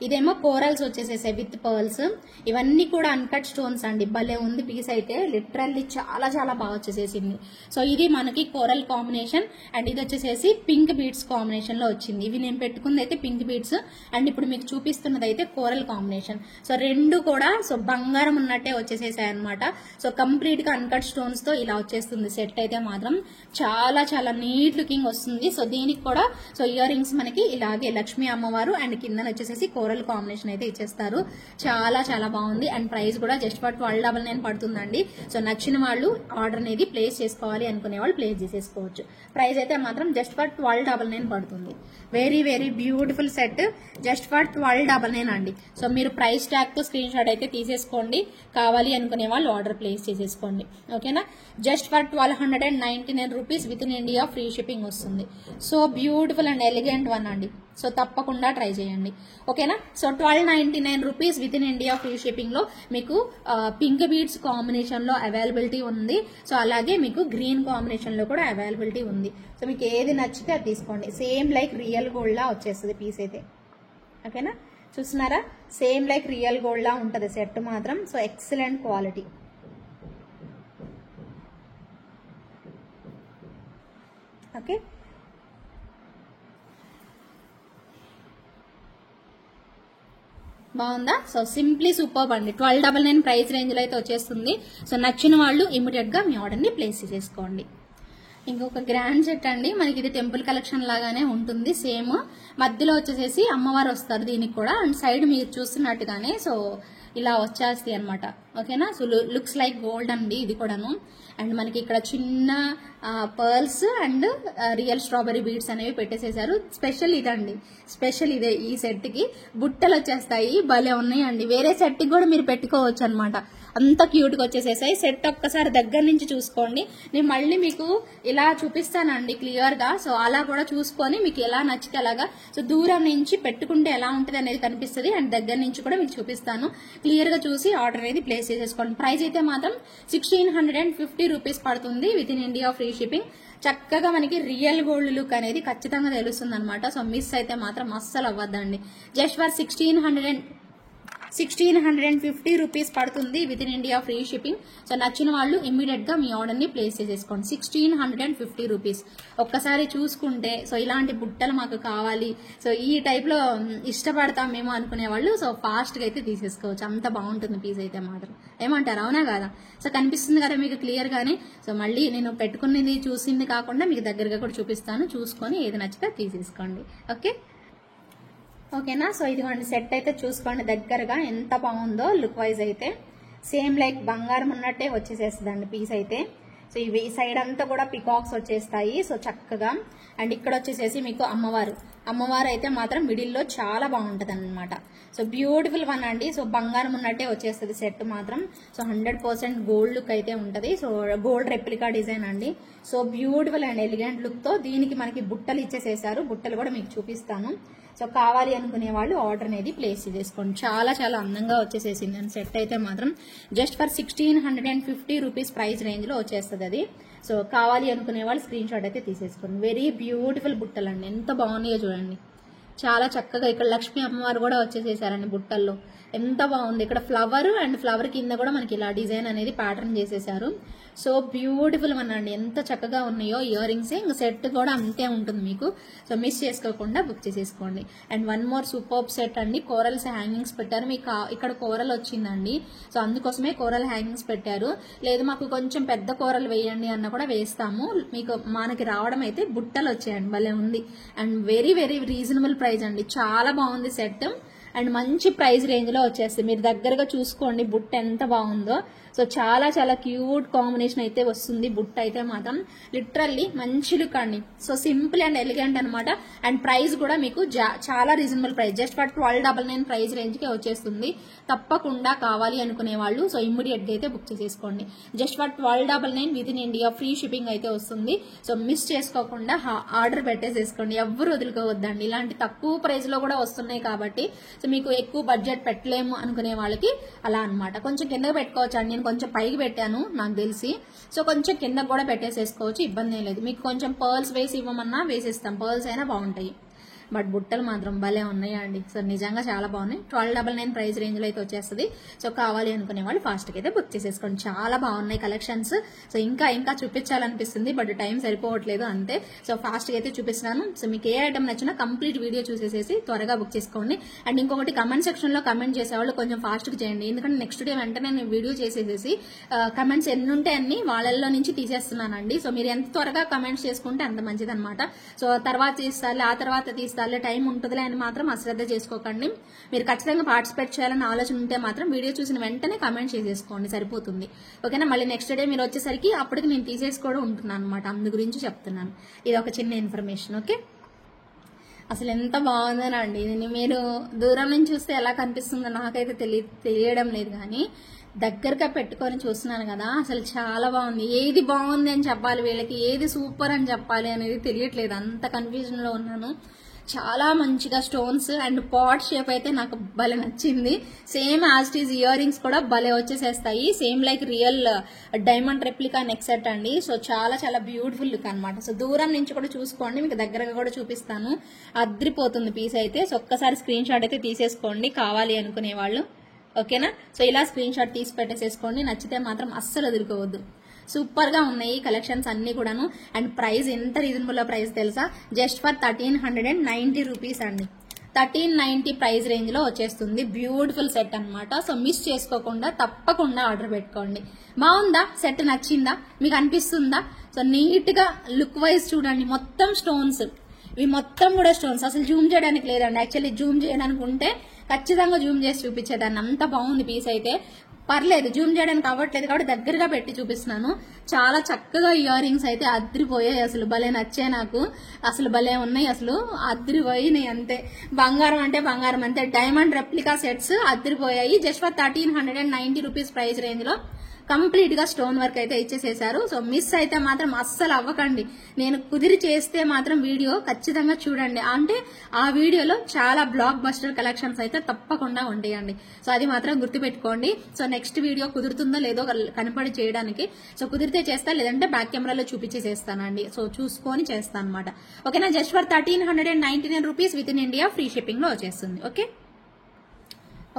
ఇదేమో కోరల్స్ వచ్చేసేసాయి విత్ పర్ల్స్. ఇవన్నీ కూడా అన్కట్ స్టోన్స్ అండి, భలే ఉంది పీస్ అయితే. లిటరల్లీ చాలా చాలా బాగా వచ్చేసేసింది. సో ఇది మనకి కోరల్ కాంబినేషన్ అండ్ ఇది వచ్చేసేసి పింక్ బీడ్స్ కాంబినేషన్ లో వచ్చింది. ఇవి నేను పెట్టుకుంది అయితే పింక్ బీడ్స్ అండ్ ఇప్పుడు మీకు చూపిస్తున్నది అయితే కోరల్ కాంబినేషన్. సో రెండు కూడా సో బంగారం ఉన్నట్టే వచ్చేసేసాయి అనమాట. సో కంప్లీట్ గా అన్కట్ స్టోన్స్ తో ఇలా వచ్చేస్తుంది సెట్ అయితే మాత్రం చాలా చాలా నీట్ లుకింగ్ వస్తుంది. సో దీనికి కూడా సో ఇయర్ రింగ్స్ మనకి ఇలాగే లక్ష్మీ అమ్మవారు అండ్ కింద వచ్చేసేసి కోరల్ కాంబినేషన్ అయితే ఇచ్చేస్తారు. చాలా చాలా బాగుంది అండ్ ప్రైస్ కూడా జస్ట్ ఫర్ 1299 పడుతుందండి. సో నచ్చిన వాళ్ళు ఆర్డర్ అనేది ప్లేస్ చేసుకోవాలి అనుకునే వాళ్ళు ప్లేస్ చేసేసుకోవచ్చు. ప్రైస్ అయితే మాత్రం జస్ట్ ఫర్ 1299 పడుతుంది. Very very beautiful set, just for 1299 అండి. సో మీరు ప్రైస్ ట్యాగ్ తో స్క్రీన్ షాట్ అయితే తీసేసుకోండి. కావాలి అనుకునే వాళ్ళు ఆర్డర్ ప్లేస్ చేసేసుకోండి. ఓకేనా. Just for 1299 rupees with in India free shipping వస్తుంది. So beautiful and elegant one అండి. సో తప్పకుండా ట్రై చేయండి. ఓకేనా. So 1299 rupees with in India free shipping లో మీకు పింక్ బీడ్స్ కాంబినేషన్ లో అవైలబిలిటీ ఉంది. సో అలాగే మీకు గ్రీన్ కాంబినేషన్ లో కూడా అవైలబిలిటీ ఉంది. సో మీకు ఏది నచ్చితే అది తీసుకోండి. సేమ్ లైక్ రియల్ గోల్డ్ లా వచ్చేస్తుంది పీస్ అయితే. ఓకేనా. చూస్తున్నారా, సేమ్ లైక్ రియల్ గోల్డ్ లా ఉంటుంది సెట్ మాత్రం. So excellent quality. ఓకే. బాగుందా? సో సింప్లీ సూపర్ అండి. 1299 ప్రైస్ రేంజ్ లో అయితే వచ్చేస్తుంది. సో నచ్చిన వాళ్ళు ఇమీడియట్ గా మీ ఆర్డర్ ని ప్లేస్ చేసుకోండి. ఇంకొక గ్రాండ్ సెట్ అండి, మనకి ఇది టెంపుల్ కలెక్షన్ లాగానే ఉంటుంది. సేమ్ మధ్యలో వచ్చేసేసి అమ్మవారు వస్తారు దీనికి కూడా, అండ్ సైడ్ మీరు చూస్తున్నట్టుగానే సో ఇలా వచ్చేస్తాయి అనమాట. ఓకేనా? సో లుక్స్ లైక్ గోల్డ్ అండి ఇది కూడాను. అండ్ మనకి ఇక్కడ చిన్న pearls and real strawberry beads అనేవి పెట్టేసేసారు. స్పెషల్ ఇదండి, స్పెషల్ ఇదే. ఈ సెట్ కి బుట్టలు వచ్చేస్తాయి, భలే ఉన్నాయండి. వేరే సెట్ కి కూడా మీరు పెట్టుకోవచ్చు అనమాట, అంత క్యూట్ గా వచ్చేసేసాయి. సెట్ ఒక్కసారి దగ్గర నుంచి చూసుకోండి, నేను మళ్ళీ మీకు ఇలా చూపిస్తానండి క్లియర్ గా. సో అలా కూడా చూసుకొని మీకు ఎలా నచ్చితే అలాగా. సో దూరం నుంచి పెట్టుకుంటే ఎలా ఉంటుంది అనేది కనిపిస్తుంది, అండ్ దగ్గర నుంచి కూడా మీకు చూపిస్తాను. క్లియర్ గా చూసి ఆర్డర్ అనేది ప్లేస్ చేసేసుకోండి. ప్రైస్ అయితే మాత్రం 1650 రూపీస్ పడుతుంది with in India free shipping. చక్కగా మనకి రియల్ గోల్డ్ లుక్ అనేది ఖచ్చితంగా తెలుస్తుంది అనమాట. సో మిస్ అయితే మాత్రం అస్సలు అవ్వద్దండి. జస్ట్ ఫర్ 1650 రూపీస్ పడుతుంది with in India free shipping. So నచ్చిన వాళ్ళు ఇమ్మీడియట్ గా మీ ఆర్డర్ ని ప్లేస్ చేసేసుకోండి. 1650 రూపీస్. ఒక్కసారి చూసుకుంటే సో ఇలాంటి బుట్టలు మాకు కావాలి, సో ఈ టైప్ లో ఇష్టపడతాం మేము అనుకునే వాళ్ళు సో ఫాస్ట్ గా అయితే తీసేసుకోవచ్చు. అంత బాగుంటుంది పీస్ అయితే మాత్రం. ఏమంటారు, అవునా కదా? సో కనిపిస్తుంది కదా మీకు క్లియర్ గానే. సో మళ్ళీ నేను పెట్టుకున్నది చూసింది కాకుండా మీకు దగ్గరగా కూడా చూపిస్తాను, చూసుకొని ఏది నచ్చితే తీసేసుకోండి. ఓకేనా? సో ఇదిగోండి సెట్ అయితే చూసుకోండి దగ్గరగా ఎంత బాగుందో లుక్ వైజ్ అయితే. సేమ్ లైక్ బంగారం ఉన్నట్టే వచ్చేసేస్తుందండి పీస్ అయితే. సో ఇవి సైడ్ అంతా కూడా పికాక్స్ వచ్చేస్తాయి సో చక్కగా. అండ్ ఇక్కడ వచ్చేసేసి మీకు అమ్మవారు అయితే మాత్రం మిడిల్లో చాలా బాగుంటది అనమాట. సో బ్యూటిఫుల్ వన్ అండి. సో బంగారం ఉన్నట్టే వచ్చేస్తుంది సెట్ మాత్రం. సో 100% గోల్డ్ లుక్ అయితే ఉంటది. సో గోల్డ్ రెప్లికా డిజైన్ అండి. So beautiful and elegant look తో దీనికి మనకి బుట్టలు ఇచ్చేసేసారు. బుట్టలు కూడా మీకు చూపిస్తాను. సో కావాలి అనుకునే వాళ్ళు ఆర్డర్ అనేది ప్లేస్ చేసుకోండి. చాలా చాలా అందంగా వచ్చేసేసింది అండ్ సెట్ అయితే మాత్రం just for 1650 rupees price range లో వచ్చేస్తుంది అది. సో కావాలి అనుకునే వాళ్ళు స్క్రీన్ షాట్ అయితే తీసేసుకోండి. వెరీ బ్యూటిఫుల్ బుట్టలు అండి, ఎంత బాగున్నాయో చూడండి. చాలా చక్కగా ఇక్కడ లక్ష్మీ అమ్మవారు కూడా వచ్చేసేసారండి బుట్టల్లో, ఎంత బాగుంది. ఇక్కడ ఫ్లవర్ అండ్ ఫ్లవర్ కింద కూడా మనకి ఇలా డిజైన్ అనేది ప్యాటర్న్ చేసేసారు. సో బ్యూటిఫుల్ అనండి, ఎంత చక్కగా ఉన్నాయో ఇయర్ రింగ్స్. ఇంకా సెట్ కూడా అంతే ఉంటుంది మీకు. సో మిస్ చేసుకోకుండా బుక్ చేసేసుకోండి. And one more super set అండి, కోరల్స్ హ్యాంగింగ్స్ పెట్టారు. మీకు ఇక్కడ కోరల్ వచ్చిందండి, సో అందుకోసమే కోరల్ హ్యాంగింగ్స్ పెట్టారు. లేదు మాకు కొంచెం పెద్ద కోరలు వేయండి అన్న కూడా వేస్తాము. మీకు మనకి రావడం అయితే బుట్టలు వచ్చాయండి, భలే ఉంది. And very very reasonable price అండి, చాలా బాగుంది సెట్. అండ్ మంచి ప్రైస్ రేంజ్ లో వచ్చేస్తుంది. మీరు దగ్గరగా చూసుకోండి బుట్ట ఎంత బాగుందో. సో చాలా చాలా క్యూట్ కాంబినేషన్ అయితే వస్తుంది బుట్ట అయితే మాత్రం. లిటరల్లీ మంచి లుక్ అండి. సో సింపుల్ అండ్ ఎలిగెంట్ అనమాట. అండ్ ప్రైస్ కూడా మీకు చాలా reasonable price, just for 1299 price range కే వచ్చేస్తుంది. తప్పకుండా కావాలి అనుకునే వాళ్ళు సో ఇమ్మీడియట్ గా అయితే బుక్ చేసేసుకోండి. Just for 1299 with in India free shipping అయితే వస్తుంది. సో మిస్ చేసుకోకుండా ఆర్డర్ పెట్టేసేసుకోండి, ఎవ్వరు వదులుకోవద్దండి. ఇలాంటి తక్కువ ప్రైస్ లో కూడా వస్తున్నాయి కాబట్టి సో మీకు ఎక్కువ బడ్జెట్ పెట్టలేము అనుకునే వాళ్ళకి అలా అనమాట. కొంచెం కిందకి పెట్టుకోవచ్చు అండి, నేను కొంచెం పైకి పెట్టాను నాకు తెలిసి. సో కొంచెం కిందకు కూడా పెట్టేసేసుకోవచ్చు, ఇబ్బంది ఏం లేదు. మీకు కొంచెం పర్ల్స్ వేసి ఇవ్వమన్నా వేసేస్తాం, పర్ల్స్ అయినా బాగుంటాయి. బట్ బుట్టలు మాత్రం భలే ఉన్నాయండి. సో నిజంగా చాలా బాగున్నాయి. 1299 ప్రైస్ రేంజ్ లో అయితే వచ్చేస్తుంది. సో కావాలి అనుకునే వాళ్ళు ఫాస్ట్ గా అయితే బుక్ చేసేసుకోండి. చాలా బాగున్నాయి కలెక్షన్స్. సో ఇంకా ఇంకా చూపించాలనిపిస్తుంది బట్ టైం సరిపోవట్లేదు అంతే. సో ఫాస్ట్ గా అయితే చూపిస్తున్నాను. సో మీకు ఏ ఐటమ్ నచ్చినా కంప్లీట్ వీడియో చూసేసేసి త్వరగా బుక్ చేసుకోండి. అండ్ ఇంకొకటి కమెంట్ సెక్షన్ లో కమెంట్ చేసేవాళ్ళు కొంచెం ఫాస్ట్ గా చేయండి, ఎందుకంటే నెక్స్ట్ డే వెంటనే నేను వీడియో చేసేసేసి కమెంట్స్ ఎన్ని ఉంటే అన్ని వాళ్ళల్లో నుంచి తీసేస్తున్నానండి. సో మీరు ఎంత త్వరగా కమెంట్స్ చేసుకుంటే అంత మంచిది అనమాట. సో తర్వాత తీస్తారులే, ఆ తర్వాత తీస్తారు, టైం ఉంటుందిలే అని మాత్రం అశ్రద్ధ చేసుకోకండి. మీరు ఖచ్చితంగా పార్టిసిపేట్ చేయాలని ఆలోచన ఉంటే మాత్రం వీడియో చూసిన వెంటనే కమెంట్ చేసేసుకోండి, సరిపోతుంది. ఓకేనా? మళ్ళీ నెక్స్ట్ డే మీరు వచ్చేసరికి అప్పటికి నేను తీసేసుకోవడం ఉంటున్నాను అనమాట, అందు గురించి చెప్తున్నాను. ఇది ఒక చిన్న ఇన్ఫర్మేషన్. ఓకే, అసలు ఎంత బాగుందోనండి. మీరు దూరం నుంచి చూస్తే ఎలా కనిపిస్తుందో నాకైతే తెలియడం లేదు, కానీ దగ్గరగా పెట్టుకొని చూస్తున్నాను కదా, అసలు చాలా బాగుంది. ఏది బాగుంది అని చెప్పాలి వీళ్ళకి, ఏది సూపర్ అని చెప్పాలి అనేది తెలియట్లేదు, అంత కన్ఫ్యూజన్ లో ఉన్నాను. చాలా మంచిగా స్టోన్స్ అండ్ పాట్ షేప్ అయితే నాకు భలే నచ్చింది. Same as it is earrings కూడా భలే వచ్చేసేస్తాయి, same like real diamond replica neck set అండి. సో చాలా చాలా బ్యూటిఫుల్ లుక్ అనమాట. సో దూరం నుంచి కూడా చూసుకోండి, మీకు దగ్గరగా కూడా చూపిస్తాను. అద్రిపోతుంది పీస్ అయితే. సో ఒక్కసారి స్క్రీన్ షాట్ అయితే తీసేసుకోండి కావాలి అనుకునే వాళ్ళు. ఓకేనా? సో ఇలా స్క్రీన్ షాట్ తీసి పెట్టేసేసుకోండి, నచ్చితే మాత్రం అస్సలు వదులుకోవద్దు. సూపర్ గా ఉన్నాయి కలెక్షన్స్ అన్ని కూడాను. అండ్ ప్రైస్ ఎంత రీజనబుల్ ప్రైస్ తెలుసా? జస్ట్ ఫర్ 1390 రూపీస్ అండి. 1390 ప్రైస్ రేంజ్ లో వచ్చేస్తుంది. బ్యూటిఫుల్ సెట్ అన్నమాట. సో మిస్ చేసుకోకుండా తప్పకుండా ఆర్డర్ పెట్టుకోండి. బాగుందా? సెట్ నచ్చిందా? మీకు అనిపిస్తుందా? సో నీట్ గా లుక్ వైజ్ చూడండి, మొత్తం స్టోన్స్, ఇవి మొత్తం కూడా స్టోన్స్. అసలు జూమ్ చేయడానికి లేదండి. యాక్చువల్లీ జూమ్ చేయడానికి ఉంటే ఖచ్చితంగా జూమ్ చేసి చూపించేదాన్ని, అంత బాగుంది పీస్ అయితే. పర్లేదు, జూమ్ చేయడానికి అవ్వట్లేదు కాబట్టి దగ్గరగా పెట్టి చూపిస్తున్నాను. చాలా చక్కగా ఇయర్ రింగ్స్ అయితే అదిరిపోయాయి. అసలు భలే నచ్చాయి నాకు. అసలు భలే ఉన్నాయి, అసలు అదిరిపోయినాయి అంతే. బంగారం అంటే బంగారం అంతే. డైమండ్ రెప్లికా సెట్స్ అదిరిపోయాయి. Just for 1390 rupees price range లో కంప్లీట్ గా స్టోన్ వర్క్ అయితే ఇచ్చేసేసారు. సో మిస్ అయితే మాత్రం అస్సలు అవ్వకండి. నేను కుదిరి చేస్తే మాత్రం వీడియో ఖచ్చితంగా చూడండి. అంటే ఆ వీడియోలో చాలా బ్లాక్ బస్టర్ కలెక్షన్స్ అయితే తప్పకుండా ఉంటాయండి. సో అది మాత్రం గుర్తుపెట్టుకోండి. సో నెక్స్ట్ వీడియో కుదురుతుందో లేదో కనపడి చేయడానికి, సో కుదిరితే చేస్తా, లేదంటే బ్యాక్ కెమెరాలో చూపించేసేస్తానండి. సో చూసుకొని చేస్తాను అనమాట. ఓకేనా? Just for 1399 rupees with in India, free shipping లో వచ్చేస్తుంది.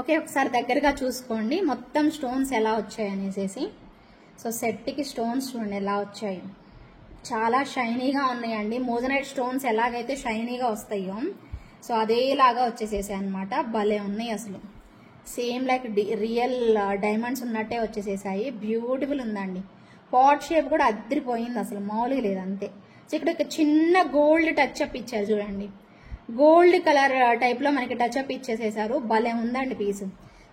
ఓకే, ఒకసారి దగ్గరగా చూసుకోండి మొత్తం స్టోన్స్ ఎలా వచ్చాయి అనేసి. సో సెట్కి స్టోన్స్ చూడండి ఎలా వచ్చాయి, చాలా షైనీగా ఉన్నాయండి. మోజనైట్ స్టోన్స్ ఎలాగైతే షైనీగా వస్తాయో సో అదేలాగా వచ్చేసేసాయి అనమాట. భలే ఉన్నాయి అసలు, సేమ్ లైక్ రియల్ డైమండ్స్ ఉన్నట్టే వచ్చేసేసాయి. బ్యూటిఫుల్ ఉందండి. పాట్ షేప్ కూడా అద్దరిపోయింది, అసలు మామూలుగా లేదు అంతే. సో ఇక్కడ ఒక చిన్న గోల్డ్ టచ్ అప్ ఇచ్చారు చూడండి, గోల్డ్ కలర్ టైప్ లో మనకి టచ్ అప్ ఇచ్చేసేసారు. భలే ఉందండి పీస్.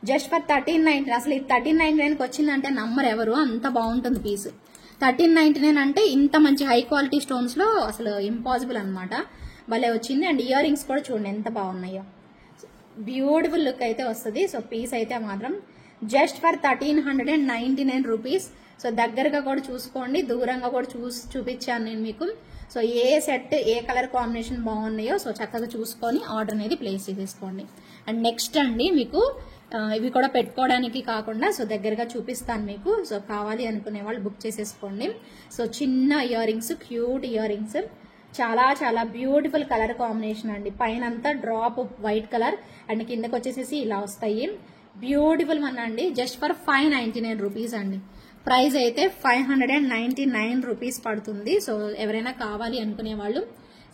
Just for 1390. అసలు ఈ 1399కి వచ్చిందంటే నమ్మరు ఎవరు, అంత బాగుంటుంది పీస్. 1399 అంటే ఇంత మంచి హై క్వాలిటీ స్టోన్స్ లో అసలు ఇంపాసిబుల్ అనమాట. భలే వచ్చింది. అండ్ ఇయర్ రింగ్స్ కూడా చూడండి ఎంత బాగున్నాయో. బ్యూటిఫుల్ లుక్ అయితే వస్తుంది. సో పీస్ అయితే మాత్రం జస్ట్ ఫర్ 1399 రూపీస్. సో దగ్గరగా కూడా చూసుకోండి, దూరంగా కూడా చూపించాను నేను మీకు. సో ఏ సెట్ ఏ కలర్ కాంబినేషన్ బాగున్నాయో సో చక్కగా చూసుకొని ఆర్డర్ అనేది ప్లేస్ చేసేసుకోండి. అండ్ నెక్స్ట్ అండి మీకు ఇవి కూడా పెట్టుకోవడానికి కాకుండా సో దగ్గరగా చూపిస్తాను మీకు. సో కావాలి అనుకునే వాళ్ళు బుక్ చేసేసుకోండి. సో చిన్న ear rings, cute ear rings, చాలా చాలా బ్యూటిఫుల్ కలర్ కాంబినేషన్ అండి. పైన అంతా డ్రాప్ వైట్ కలర్ అండ్ కిందకి వచ్చేసేసి ఇలా వస్తాయి. బ్యూటిఫుల్ వన్ అండి. జస్ట్ ఫర్ 599 రూపీస్ అండి. ప్రైస్ అయితే 599 రూపీస్ పడుతుంది. సో ఎవరైనా కావాలి అనుకునే వాళ్ళు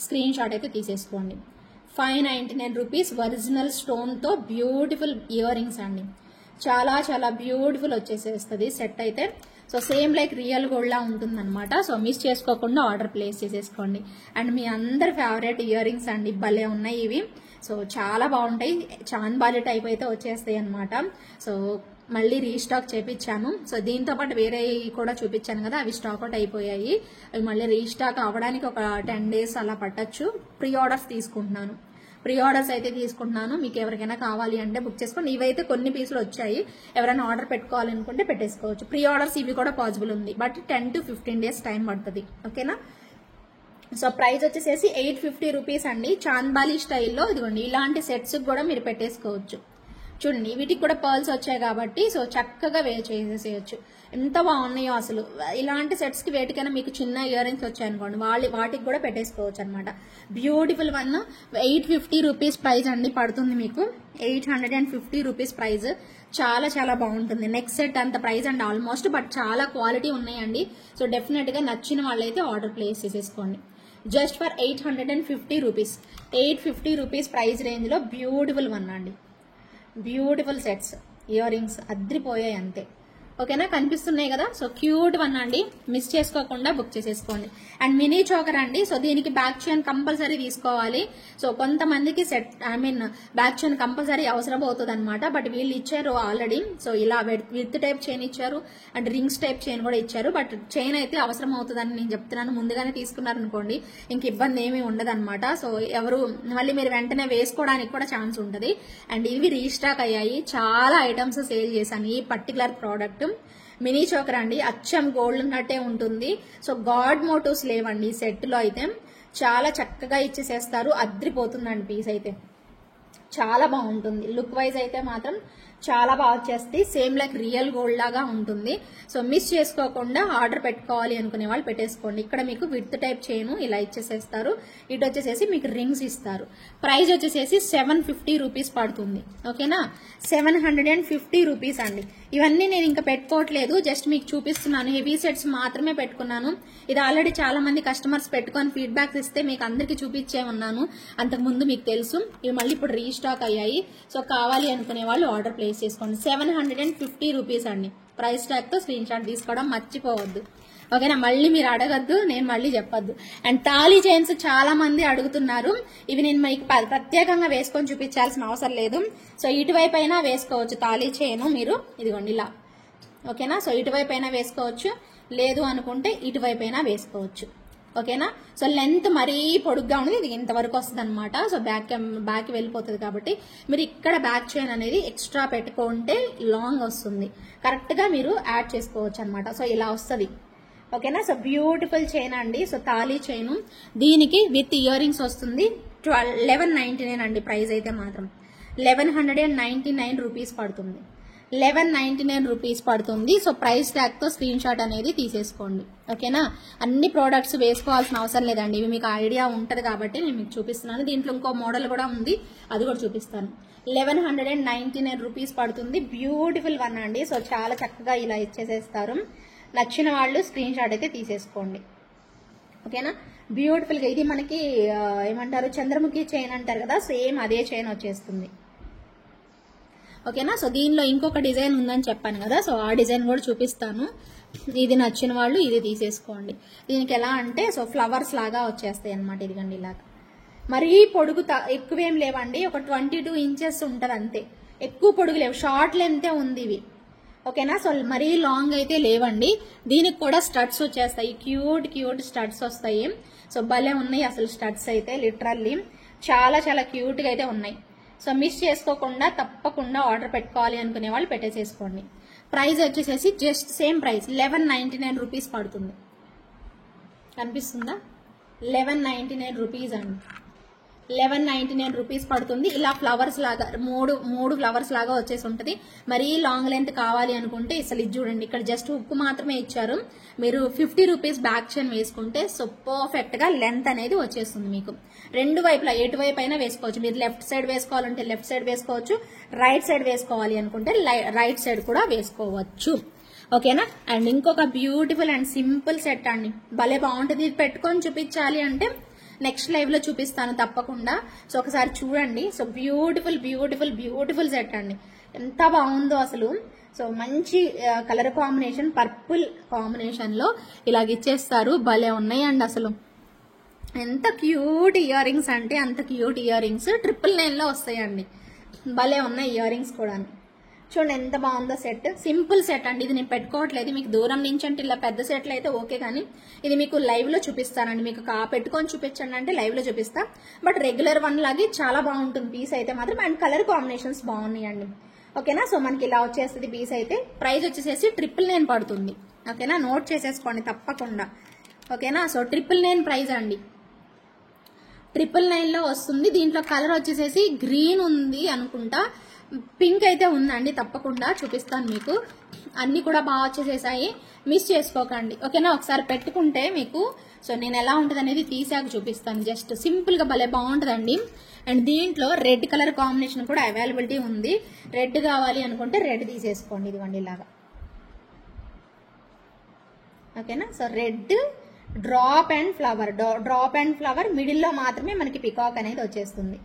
స్క్రీన్ షాట్ అయితే తీసేసుకోండి. 599 రూపీస్ ఒరిజినల్ స్టోన్ తో బ్యూటిఫుల్ ఇయర్ రింగ్స్ అండి. చాలా చాలా బ్యూటిఫుల్ వచ్చేసేస్తుంది సెట్ అయితే. So same like real gold లా ఉంటుంది అనమాట. సో మిస్ చేసుకోకుండా ఆర్డర్ ప్లేస్ చేసేసుకోండి. అండ్ మీ అందరి ఫేవరెట్ ఇయర్ రింగ్స్ అండి, భలే ఉన్నాయి ఇవి. సో చాలా బాగుంటాయి, చాన్బాలి టైప్ అయితే వచ్చేస్తాయి అనమాట. సో మళ్ళీ రీస్టాక్ చేపించాను. సో దీంతో పాటు వేరే కూడా చూపించాను కదా, అవి స్టాక్ అవుట్ అయిపోయాయి. అవి మళ్ళీ రీస్టాక్ అవ్వడానికి ఒక 10 days అలా పట్టచ్చు. ప్రీ ఆర్డర్స్ తీసుకుంటున్నాను, ప్రీ ఆర్డర్స్ అయితే తీసుకుంటున్నాను. మీకు ఎవరికైనా కావాలి అంటే బుక్ చేసుకోండి. ఇవైతే కొన్ని పీసులు వచ్చాయి, ఎవరైనా ఆర్డర్ పెట్టుకోవాలనుకుంటే పెట్టేసుకోవచ్చు. ప్రీ ఆర్డర్స్ ఇవి కూడా పాసిబుల్ ఉంది, బట్ 10 to 15 days టైం పడుతుంది. ఓకేనా? సో ప్రైస్ వచ్చేసేసి 850 రూపీస్ అండి. చాంద్బాలి స్టైల్లో ఇదిగోండి ఇలాంటి సెట్స్ కూడా మీరు పెట్టేసుకోవచ్చు. చూడండి వీటికి కూడా పర్ల్స్ వచ్చాయి కాబట్టి సో చక్కగా వేర్ చేసేసేయచ్చు. ఎంత బాగున్నాయో అసలు. ఇలాంటి సెట్స్ కి వేటికైనా మీకు చిన్న ఇయర్ రింగ్స్ వచ్చాయనుకోండి, వాటికి కూడా పెట్టేసుకోవచ్చు అనమాట. Beautiful one. 850 రూపీస్ ప్రైస్ అండి పడుతుంది మీకు. 850 రూపీస్ ప్రైస్. చాలా చాలా బాగుంటుంది. నెక్స్ట్ సెట్ అంత ప్రైస్ అండి ఆల్మోస్ట్, బట్ చాలా క్వాలిటీ ఉన్నాయండి. సో డెఫినెట్ గా నచ్చిన వాళ్ళైతే ఆర్డర్ ప్లేస్ చేసేసుకోండి. Just for 850 rupees. 850 rupees price range లో బ్యూటిఫుల్ వన్ అండి. బ్యూటిఫుల్ సెట్స్ ఇయర్ రింగ్స్ అద్రిపోయాయి అంతే. ఓకేనా? కనిపిస్తున్నాయి కదా. సో క్యూట్ వన్ అండి, మిస్ చేసుకోకుండా బుక్ చేసేసుకోండి. అండ్ మినీ చోకర్ అండి. సో దీనికి బ్యాక్ చైన్ కంపల్సరీ తీసుకోవాలి. సో కొంతమందికి సెట్ బ్యాక్ చైన్ కంపల్సరీ అవసరం అవుతుంది అనమాట, బట్ వీళ్ళు ఇచ్చారు ఆల్రెడీ. సో ఇలా విత్ టైప్ చైన్ ఇచ్చారు అండ్ రింగ్స్ టైప్ చైన్ కూడా ఇచ్చారు, బట్ చైన్ అయితే అవసరం అవుతుందని నేను చెప్తున్నాను. ముందుగానే తీసుకున్నారనుకోండి ఇంక ఇబ్బంది ఏమీ ఉండదు అనమాట. సో ఎవరు మళ్ళీ మీరు వెంటనే వేసుకోవడానికి కూడా ఛాన్స్ ఉంటుంది. అండ్ ఇవి రీస్టాక్ అయ్యాయి. చాలా ఐటమ్స్ సేల్ చేశాను ఈ పర్టికులర్ ప్రోడక్ట్. మినీ చోకర్ అండి, అచ్చం గోల్డ్ ఉన్నట్టే ఉంటుంది. సో గాడ్ మోటివ్స్ లేవండి ఈ సెట్ లో అయితే. చాలా చక్కగా ఇచ్చేసేస్తారు, అద్రిపోతుందండి పీస్ అయితే. చాలా బాగుంటుంది. లుక్ వైజ్ అయితే మాత్రం చాలా బాగా వచ్చేస్తుంది. సేమ్ లైక్ రియల్ గోల్డ్ లాగా ఉంటుంది. సో మిస్ చేసుకోకుండా ఆర్డర్ పెట్టుకోవాలి అనుకునే వాళ్ళు పెట్టేసుకోండి. ఇక్కడ మీకు విత్ టైప్ చైన్ ఇలా ఇచ్చేసేస్తారు. ఇటు వచ్చేసేసి మీకు రింగ్స్ ఇస్తారు. ప్రైస్ వచ్చేసేసి 750 రూపీస్ పడుతుంది. ఓకేనా, 750 రూపీస్ అండి. ఇవన్నీ నేను ఇంకా పెట్టుకోవట్లేదు, జస్ట్ మీకు చూపిస్తున్నాను. హెవీ సెట్స్ మాత్రమే పెట్టుకున్నాను. ఇది ఆల్రెడీ చాలా మంది కస్టమర్స్ పెట్టుకొని ఫీడ్బ్యాక్స్ ఇస్తే మీకు అందరికి చూపించే ఉన్నాను. అంతకుముందు మీకు తెలుసు. ఇవి మళ్ళీ ఇప్పుడు రీస్టాక్ అయ్యాయి. సో కావాలి అనుకునే వాళ్ళు ఆర్డర్ ప్లేస్ చేసుకోండి. 750 రూపీస్ అండి. ప్రైస్ ట్యాగ్ తో స్క్రీన్ షాట్ తీసుకోవడం మర్చిపోవద్దు. ఓకేనా, మళ్ళీ మీరు అడగద్దు, నేను మళ్ళీ చెప్పొద్దు. అండ్ తాళీ చైన్స్ చాలా మంది అడుగుతున్నారు. ఇవి నేను మీకు ప్రత్యేకంగా వేసుకొని చూపించాల్సిన అవసరం లేదు. సో ఇటువైపు అయినా వేసుకోవచ్చు తాళీ చైన్ మీరు, ఇదిగోండి ఇలా. ఓకేనా, సో ఇటువైపు అయినా వేసుకోవచ్చు, లేదు అనుకుంటే ఇటువైపు అయినా వేసుకోవచ్చు. ఓకేనా, సో లెంత్ మరీ పొడుగ్గా ఉంది, ఇది ఇంతవరకు వస్తుంది అనమాట. సో బ్యాక్ వెళ్ళిపోతుంది కాబట్టి మీరు ఇక్కడ బ్యాక్ చైన్ అనేది ఎక్స్ట్రా పెట్టుకుంటే లాంగ్ వస్తుంది. కరెక్ట్ గా మీరు యాడ్ చేసుకోవచ్చు అనమాట. సో ఇలా వస్తుంది. ఓకేనా, సో బ్యూటిఫుల్ చైన్ అండి. సో తాళీ చైన్, దీనికి విత్ ఇయర్ రింగ్స్ వస్తుంది. 1199 అండి. ప్రైస్ అయితే మాత్రం 1199 రూపీస్ పడుతుంది. 1199 రూపీస్ పడుతుంది. సో ప్రైస్ ట్యాగ్ తో స్క్రీన్ షాట్ అనేది తీసేసుకోండి. ఓకేనా, అన్ని ప్రోడక్ట్స్ వేసుకోవాల్సిన అవసరం లేదండి. ఇవి మీకు ఐడియా ఉంటది కాబట్టి నేను మీకు చూపిస్తున్నాను. దీంట్లో ఇంకో మోడల్ కూడా ఉంది, అది కూడా చూపిస్తాను. 1199 రూపీస్ పడుతుంది. బ్యూటిఫుల్ వన్ అండి. సో చాలా చక్కగా ఇలా ఇచ్చేసేస్తారు. నచ్చిన వాళ్ళు స్క్రీన్ షాట్ అయితే తీసేసుకోండి. ఓకేనా, బ్యూటిఫుల్ గా ఇది మనకి ఏమంటారు, చంద్రముఖి చైన్ అంటారు కదా, సేమ్ అదే చైన్ వచ్చేస్తుంది. ఓకేనా, సో దీనిలో ఇంకొక డిజైన్ ఉందని చెప్పాను కదా, సో ఆ డిజైన్ కూడా చూపిస్తాను. ఇది నచ్చిన వాళ్ళు ఇది తీసేసుకోండి. దీనికి ఎలా అంటే సో ఫ్లవర్స్ లాగా వచ్చేస్తాయి అనమాట. ఇదిగండి ఇలాగా. మరీ పొడుగు ఎక్కువేం లేవండి, ఒక 22 ఇంచెస్ ఉంటుంది అంతే. ఎక్కువ పొడుగు లేవు, షార్ట్ లెంతే ఉంది ఇవి. ఓకేనా, సో మరీ లాంగ్ అయితే లేవండి. దీనికి కూడా స్టడ్స్ వచ్చేస్తాయి, క్యూట్ స్టడ్స్ వస్తాయి. సో భలే ఉన్నాయి అసలు స్టడ్స్ అయితే, లిటరల్లీ చాలా చాలా క్యూట్ గా అయితే ఉన్నాయి. సో మిస్ చేసుకోకుండా తప్పకుండా ఆర్డర్ పెట్టుకోవాలి అనుకునే వాళ్ళు పెట్టేసేసుకోండి. ప్రైస్ వచ్చేసేసి జస్ట్ సేమ్ ప్రైస్ 1199 రూపీస్ పడుతుంది. కనిపిస్తుందా, 1199 రూపీస్ అండి. 1199 రూపీస్ పడుతుంది. ఇలా ఫ్లవర్స్ లాగా మూడు ఫ్లవర్స్ లాగా వచ్చేసి ఉంటుంది. మరీ లాంగ్ లెంత్ కావాలి అనుకుంటే అసలు ఇది చూడండి, ఇక్కడ జస్ట్ హుక్ మాత్రమే ఇచ్చారు. మీరు 50 రూపీస్ బ్యాక్ చైన్ వేసుకుంటే సో పర్ఫెక్ట్ గా లెంత్ అనేది వచ్చేస్తుంది మీకు. రెండు వైపులా ఎటువైపు అయినా వేసుకోవచ్చు. మీరు లెఫ్ట్ సైడ్ వేసుకోవాలంటే లెఫ్ట్ సైడ్ వేసుకోవచ్చు, రైట్ సైడ్ వేసుకోవాలి అనుకుంటే రైట్ సైడ్ కూడా వేసుకోవచ్చు. ఓకేనా, అండ్ ఇంకొక బ్యూటిఫుల్ అండ్ సింపుల్ సెట్ అండి, భలే బాగుంటుంది. ఇది పెట్టుకొని చూపించాలి అంటే నెక్స్ట్ లైవ్ లో చూపిస్తాను తప్పకుండా. సో ఒకసారి చూడండి. సో బ్యూటిఫుల్ సెట్ అండి, ఎంత బాగుందో అసలు. సో మంచి కలర్ కాంబినేషన్, పర్పుల్ కాంబినేషన్ లో ఇలాగ ఇచ్చేస్తారు. భలే ఉన్నాయండి అసలు. ఎంత క్యూట్ ఇయర్ రింగ్స్ అంటే అంత క్యూట్ ఇయర్ రింగ్స్. 999 లో వస్తాయండి. భలే ఉన్నాయి ఇయర్ రింగ్స్ కూడా. చూడండి ఎంత బాగుందో సెట్. సింపుల్ సెట్ అండి, ఇది నేను పెట్టుకోవట్లేదు. మీకు దూరం నుంచి అంటే ఇలా పెద్ద సెట్లు అయితే ఓకే, కానీ ఇది మీకు లైవ్ లో చూపిస్తానండి. మీకు పెట్టుకొని చూపించండి అంటే లైవ్ లో చూపిస్తా. బట్ రెగ్యులర్ వన్ లాగే చాలా బాగుంటుంది పీస్ అయితే మాత్రం. అండ్ కలర్ కాంబినేషన్స్ బాగున్నాయండి. ఓకేనా, సో మనకి ఇలా వచ్చేస్తుంది పీస్ అయితే. ప్రైస్ వచ్చేసేసి 999 పడుతుంది. ఓకేనా, నోట్ చేసేసుకోండి తప్పకుండా. ఓకేనా, సో 999 ప్రైస్ అండి. 999 లో వస్తుంది. దీంట్లో కలర్ వచ్చేసేసి గ్రీన్ ఉంది అనుకుంటా, పింక్ అయితే ఉందండి. తప్పకుండా చూపిస్తాను మీకు. అన్ని కూడా బాగా వచ్చేసేసాయి, మిస్ చేసుకోకండి. ఓకేనా, ఒకసారి పెట్టుకుంటే మీకు సో నేను ఎలా ఉంటుంది అనేది తీసాక చూపిస్తాను. జస్ట్ సింపుల్ గా భలే బాగుంటుందండి. అండ్ దీంట్లో రెడ్ కలర్ కాంబినేషన్ కూడా అవైలబిలిటీ ఉంది. రెడ్ కావాలి అనుకుంటే రెడ్ తీసేసుకోండి. ఇదిగోండి ఇలాగా. ఓకేనా, so red drop and flower middle లో మాత్రమే మనకి పికాక్ అనేది వచ్చేస్తుంది.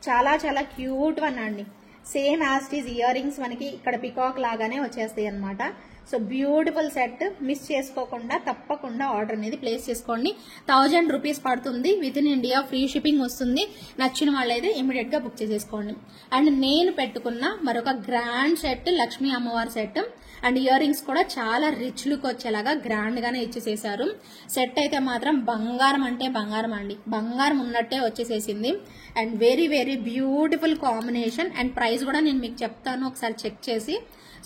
చాలా చాలా క్యూట్ వన్ అండి. Same as it is ear rings మనకి ఇక్కడ పికాక్ లాగానే వచ్చేస్తాయి అనమాట. సో బ్యూటిఫుల్ సెట్, మిస్ చేసుకోకుండా తప్పకుండా ఆర్డర్ అనేది ప్లేస్ చేసుకోండి. 1000 రూపీస్ పడుతుంది. With in India free shipping వస్తుంది. నచ్చిన వాళ్ళైతే ఇమీడియట్ గా బుక్ చేసేసుకోండి. అండ్ నేను పెట్టుకున్న మరొక గ్రాండ్ సెట్ లక్ష్మీ అమ్మవారి సెట్. అండ్ ఇయర్ రింగ్స్ కూడా చాలా రిచ్ లుక్ వచ్చేలాగా గ్రాండ్ గానే ఇచ్చేసేసారు. సెట్ అయితే మాత్రం బంగారం అంటే బంగారం అండి, బంగారం ఉన్నట్టే వచ్చేసేసింది. And very beautiful combination. And price కూడా నేను మీకు చెప్తాను, ఒకసారి చెక్ చేసి.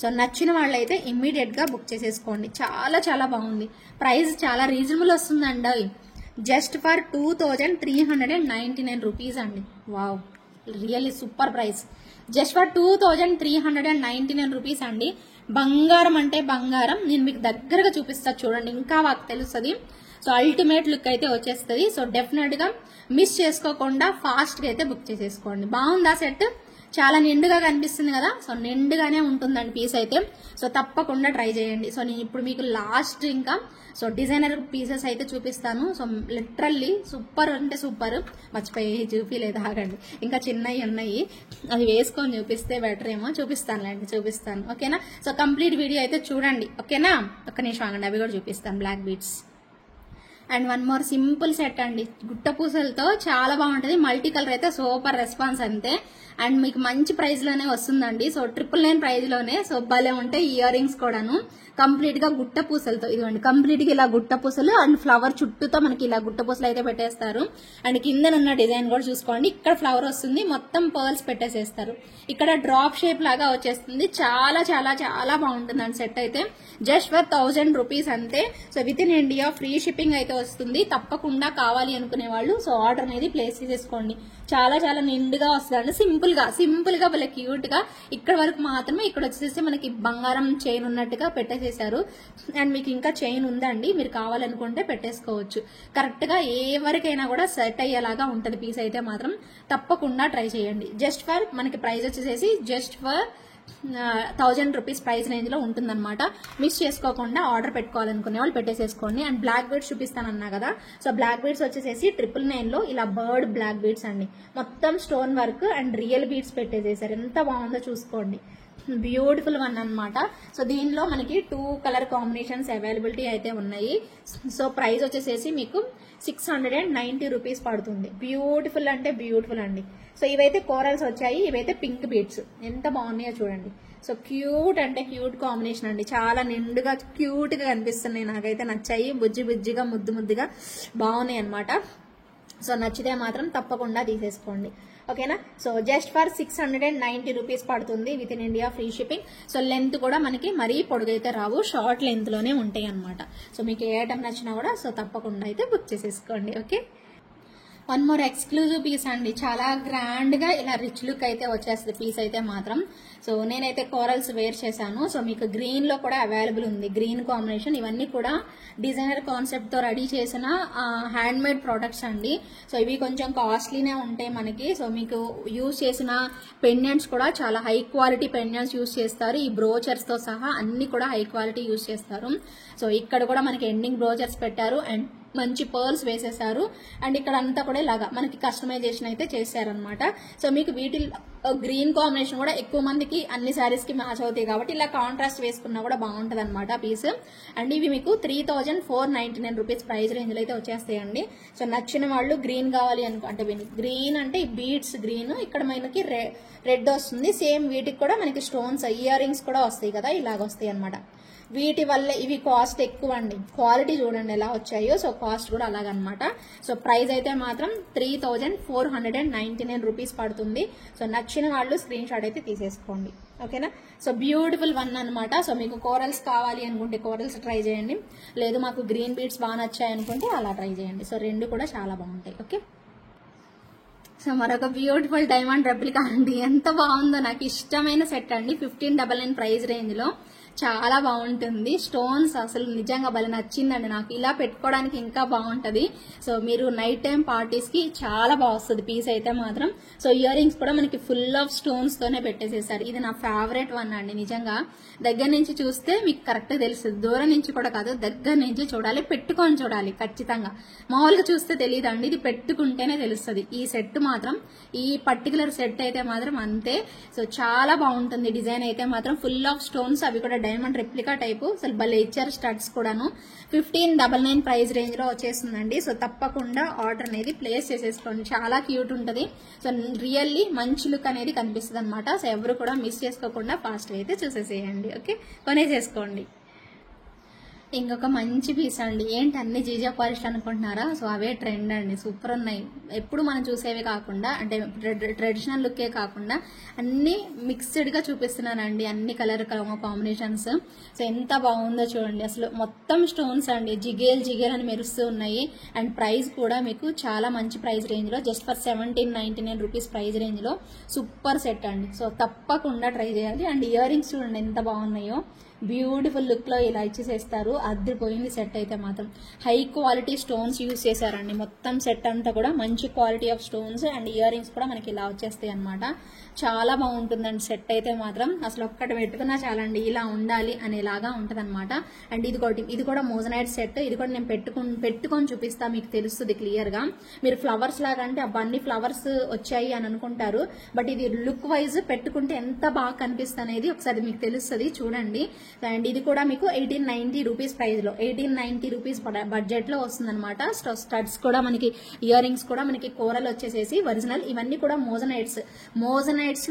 సో నచ్చిన వాళ్ళైతే ఇమ్మీడియట్ గా బుక్ చేసేసుకోండి. చాలా చాలా బాగుంది. ప్రైస్ చాలా రీజనబుల్ వస్తుందండి. జస్ట్ ఫర్ 2399 రూపీస్ అండి. Wow, really super price. Just for 2399 rupees అండి. బంగారం అంటే బంగారం. నేను మీకు దగ్గరగా చూపిస్తా చూడండి, ఇంకా మాకు తెలుస్తుంది. సో అల్టిమేట్ లుక్ అయితే వచ్చేస్తుంది. సో డెఫినెట్ గా మిస్ చేసుకోకుండా ఫాస్ట్ గా అయితే బుక్ చేసేసుకోండి. బాగుందా సెట్? చాలా నిండుగా కనిపిస్తుంది కదా. సో నిండుగానే ఉంటుందండి పీస్ అయితే. సో తప్పకుండా ట్రై చేయండి. సో నేను ఇప్పుడు మీకు లాస్ట్ ఇంకా సో డిజైనర్ పీసెస్ అయితే చూపిస్తాను. సో లిటరల్లీ సూపర్ అంటే సూపర్. మర్చిపోయి చూపిలేదు, ఆగండి, ఇంకా చిన్నవి ఉన్నాయి, అది వేసుకొని చూపిస్తే బెటర్ ఏమో. చూపిస్తాను ఓకేనా. సో కంప్లీట్ వీడియో అయితే చూడండి ఓకేనా. ఒక్క నిమిషం ఆగండి, అవి కూడా చూపిస్తాను. Black beads and one more simple set అండి, గుట్ట పూసలతో చాలా బాగుంటుంది. మల్టీ కలర్ అయితే సూపర్ రెస్పాన్స్ అంతే. అండ్ మీకు మంచి ప్రైస్ లోనే వస్తుందండి. సో 999 ప్రైస్ లోనే. సో భలే ఉంటాయి ఇయర్ రింగ్స్ కూడాను, కంప్లీట్ గా గుట్ట పూసలతో. ఇదిగోండి కంప్లీట్ గా ఇలా గుట్ట పూసలు అండ్ ఫ్లవర్ చుట్టూతో మనకి ఇలా గుట్ట పూసలు అయితే పెట్టేస్తారు. అండ్ కిందనున్న డిజైన్ కూడా చూసుకోండి, ఇక్కడ ఫ్లవర్ వస్తుంది, మొత్తం పర్ల్స్ పెట్టేసేస్తారు. ఇక్కడ డ్రాప్ షేప్ లాగా వచ్చేస్తుంది. చాలా చాలా చాలా బాగుంటుందండి సెట్ అయితే. జస్ట్ ఫర్ 1000 రూపీస్ అంతే. So with in India free shipping అయితే వస్తుంది. తప్పకుండా కావాలి అనుకునే వాళ్ళు సో ఆర్డర్ అనేది ప్లేస్ చేసేసుకోండి. చాలా చాలా నిండుగా వస్తుందండి. సింపుల్ గా భలే క్యూట్ గా ఇక్కడ వరకు మాత్రమే. ఇక్కడ వచ్చేసి మనకి బంగారం చైన్ ఉన్నట్టుగా పెట్టేసేసారు. అండ్ మీకు ఇంకా చైన్ ఉందండి, మీరు కావాలనుకుంటే పెట్టేసుకోవచ్చు. కరెక్ట్ గా ఏ వరకైనా కూడా సెట్ అయ్యేలాగా ఉంటది పీస్ అయితే మాత్రం. తప్పకుండా ట్రై చేయండి. జస్ట్ ఫర్ మనకి ప్రైస్ వచ్చేసేసి just for 1000 rupees price range లో ఉంటుందన్నమాట. మిస్ చేసుకోకుండా ఆర్డర్ పెట్టుకోవాలనుకునే వాళ్ళు పెట్టేసేసుకోండి. అండ్ బ్లాక్ బీడ్స్ చూపిస్తానన్నా కదా. సో బ్లాక్ బీడ్స్ వచ్చేసేసి 999 లో ఇలా బర్డ్ బ్లాక్ బీడ్స్ అండి, మొత్తం stone work and real beads పెట్టేసేసారు. ఎంత బాగుందో చూసుకోండి, బ్యూటిఫుల్ వన్ అన్నమాట. సో దీనిలో మనకి 2 కలర్ కాంబినేషన్స్ అవైలబిలిటీ అయితే ఉన్నాయి. సో ప్రైస్ వచ్చేసేసి మీకు 690 రూపీస్ పడుతుంది. బ్యూటిఫుల్ అంటే బ్యూటిఫుల్ అండి. సో ఇవైతే కోరల్స్ వచ్చాయి, ఇవైతే పింక్ బీడ్స్. ఎంత బాగున్నాయో చూడండి. సో క్యూట్ అంటే క్యూట్ కాంబినేషన్ అండి, చాలా నిండుగా క్యూట్ గా కనిపిస్తున్నాయి. నాకైతే నచ్చాయి, బుజ్జిగా ముద్దుగా బాగున్నాయి అనమాట. సో నచ్చితే మాత్రం తప్పకుండా తీసేసుకోండి ఓకేనా. సో జస్ట్ ఫర్ 690 రూపీస్ పడుతుంది with in India free shipping. So length కూడా మనకి మరీ పొడుగైతే రావు, షార్ట్ లెంత్ లోనే ఉంటాయి అనమాట. సో మీకు ఏ ఐటమ్ నచ్చినా కూడా సో తప్పకుండా అయితే బుక్ చేసేసుకోండి okay. One more exclusive piece అండి, చాలా గ్రాండ్ గా ఇలా రిచ్ లుక్ అయితే వచ్చేస్తుంది పీస్ అయితే మాత్రం. సో నేనైతే కోరల్స్ వేర్ చేశాను. సో మీకు గ్రీన్ లో కూడా అవైలబుల్ ఉంది, గ్రీన్ కాంబినేషన్. ఇవన్నీ కూడా డిజైనర్ కాన్సెప్ట్ తో రెడీ చేసిన హ్యాండ్ మేడ్ ప్రొడక్ట్స్ అండి. సో ఇవి కొంచెం కాస్ట్లీనే ఉంటాయి మనకి. సో మీకు యూజ్ చేసిన పెండెంట్స్ కూడా చాలా హై క్వాలిటీ పెండెంట్స్ యూజ్ చేస్తారు. ఈ బ్రోచర్స్ తో సహా అన్ని కూడా హై క్వాలిటీ యూజ్ చేస్తారు. సో ఇక్కడ కూడా మనకి ఎండింగ్ బ్రోచర్స్ పెట్టారు అండ్ మంచి పర్ల్స్ వేసేసారు. అండ్ ఇక్కడ అంతా కూడా ఇలాగా మనకి కస్టమైజేషన్ అయితే చేశారనమాట. సో మీకు వీటి గ్రీన్ కాంబినేషన్ కూడా ఎక్కువ మందికి అన్ని శారీస్ కి మ్యాచ్ అవుతాయి కాబట్టి ఇలా కాంట్రాస్ట్ వేసుకున్నా కూడా బాగుంటది అనమాట పీస్. అండ్ ఇవి మీకు 3499 రూపీస్ ప్రైస్ రేంజ్ లో అయితే వచ్చేస్తాయండి. సో నచ్చిన వాళ్ళు గ్రీన్ కావాలి అంటే గ్రీన్ అంటే బీడ్స్ గ్రీన్, ఇక్కడ మనకి రెడ్ వస్తుంది. సేమ్ వీటికి కూడా మనకి స్టోన్స్ ఇయర్ రింగ్స్ కూడా వస్తాయి కదా, ఇలాగ వస్తాయి అనమాట. వీటి వల్ల ఇవి కాస్ట్ ఎక్కువ అండి, క్వాలిటీ చూడండి ఎలా వచ్చాయో. సో కాస్ట్ కూడా అలాగనమాట. సో ప్రైస్ అయితే మాత్రం 3499 రూపీస్ పడుతుంది. సో నచ్చిన వాళ్ళు స్క్రీన్ షాట్ అయితే తీసేసుకోండి ఓకేనా. సో బ్యూటిఫుల్ వన్ అనమాట. సో మీకు కోరల్స్ కావాలి అనుకుంటే కోరల్స్ ట్రై చేయండి, లేదు మాకు గ్రీన్ బీడ్స్ బాగా నచ్చాయి అనుకుంటే అలా ట్రై చేయండి. సో రెండు కూడా చాలా బాగుంటాయి ఓకే. సో మరొక బ్యూటిఫుల్ డైమండ్ రెప్లికా అండి, ఎంత బాగుందో, నాకు ఇష్టమైన సెట్ అండి. 1599 ప్రైస్ రేంజ్ లో చాలా బాగుంటుంది. స్టోన్స్ అసలు నిజంగా భలే నచ్చిందండి నాకు, ఇలా పెట్టుకోవడానికి ఇంకా బాగుంటది. సో మీరు నైట్ టైం పార్టీస్ కి చాలా బాగా వస్తుంది పీస్ అయితే మాత్రం. సో ఇయర్ రింగ్స్ కూడా మనకి ఫుల్ ఆఫ్ స్టోన్స్ తోనే పెట్టేసేసారు. ఇది నా ఫేవరెట్ వన్ అండి, నిజంగా దగ్గర నుంచి చూస్తే మీకు కరెక్ట్ తెలుస్తుంది, దూరం నుంచి కూడా కాదు, దగ్గర నుంచి చూడాలి, పెట్టుకొని చూడాలి ఖచ్చితంగా. మామూలుగా చూస్తే తెలియదు అండి, ఇది పెట్టుకుంటేనే తెలుస్తుంది. ఈ సెట్ మాత్రం, ఈ పర్టికులర్ సెట్ అయితే మాత్రం అంతే. సో చాలా బాగుంటుంది డిజైన్ అయితే మాత్రం, ఫుల్ ఆఫ్ స్టోన్స్, అవి కూడా డైమండ్ రెప్లికా టైపు. అసలు భలే ఇచ్చారు స్టడ్స్ కూడాను. 1599 ప్రైస్ రేంజ్ లో వచ్చేస్తుందండి. సో తప్పకుండా ఆర్డర్ అనేది ప్లేస్ చేసేసుకోండి, చాలా క్యూట్ ఉంటది. సో రియల్లీ మంచి లుక్ అనేది కనిపిస్తుంది అనమాట. సో ఎవరు కూడా మిస్ చేసుకోకుండా ఫాస్ట్ గా అయితే చూసేసేయండి ఓకే, కొనేసేసుకోండి. ఇంకొక మంచి పీస్ అండి. ఏంటి అన్ని జీజా పాలిష్ అనుకుంటున్నారా? సో అవే ట్రెండ్ అండి, సూపర్ ఉన్నాయి. ఎప్పుడు మనం చూసేవి కాకుండా, అంటే ట్రెడిషనల్ లుక్కే కాకుండా అన్ని మిక్స్డ్ గా చూపిస్తున్నానండి, అన్ని కలర్ కాంబినేషన్స్. సో ఎంత బాగుందో చూడండి. అసలు మొత్తం స్టోన్స్ అండి, జిగేల్ అని మెరుస్తూ ఉన్నాయి. అండ్ ప్రైస్ కూడా మీకు చాలా మంచి ప్రైస్ రేంజ్ లో, just for 1799 rupees price range లో సూపర్ సెట్ అండి. సో తప్పకుండా ట్రై చేయాలి. అండ్ ఇయర్ రింగ్స్ చూడండి ఎంత బాగున్నాయో, బ్యూటిఫుల్ లుక్ లో ఇలా ఇచ్చేసేస్తారు. అద్దరిపోయింది సెట్ అయితే మాత్రం. హై క్వాలిటీ స్టోన్స్ యూజ్ చేశారండి. మొత్తం సెట్ అంతా కూడా మంచి quality of stones. And earrings కూడా మనకి ఇలా వచ్చేస్తాయి అనమాట. చాలా బాగుంటుందండి సెట్ అయితే మాత్రం. అసలు ఒక్కటి పెట్టుకున్నా చాలండి, ఇలా ఉండాలి అనేలాగా ఉంటది అనమాట. అండ్ ఇది కూడా మోజనైట్ సెట్. ఇది కూడా నేను పెట్టుకొని చూపిస్తా, మీకు తెలుస్తుంది క్లియర్ గా. మీరు ఫ్లవర్స్ లాగా అంటే అన్ని ఫ్లవర్స్ వచ్చాయి అని అనుకుంటారు, బట్ ఇది లుక్ వైజ్ పెట్టుకుంటే ఎంత బాగా కనిపిస్తుంది అనేది ఒకసారి మీకు తెలుస్తుంది, చూడండి. అండ్ ఇది కూడా మీకు 1890 రూపీస్ ప్రైస్ లో, 1890 రూపీస్ బడ్జెట్ లో వస్తుంది అనమాట. స్టడ్స్ కూడా మనకి, ఇయర్ రింగ్స్ కూడా మనకి కోరల్ వచ్చేసేసి ఒరిజినల్. ఇవన్నీ కూడా మోజనైట్స్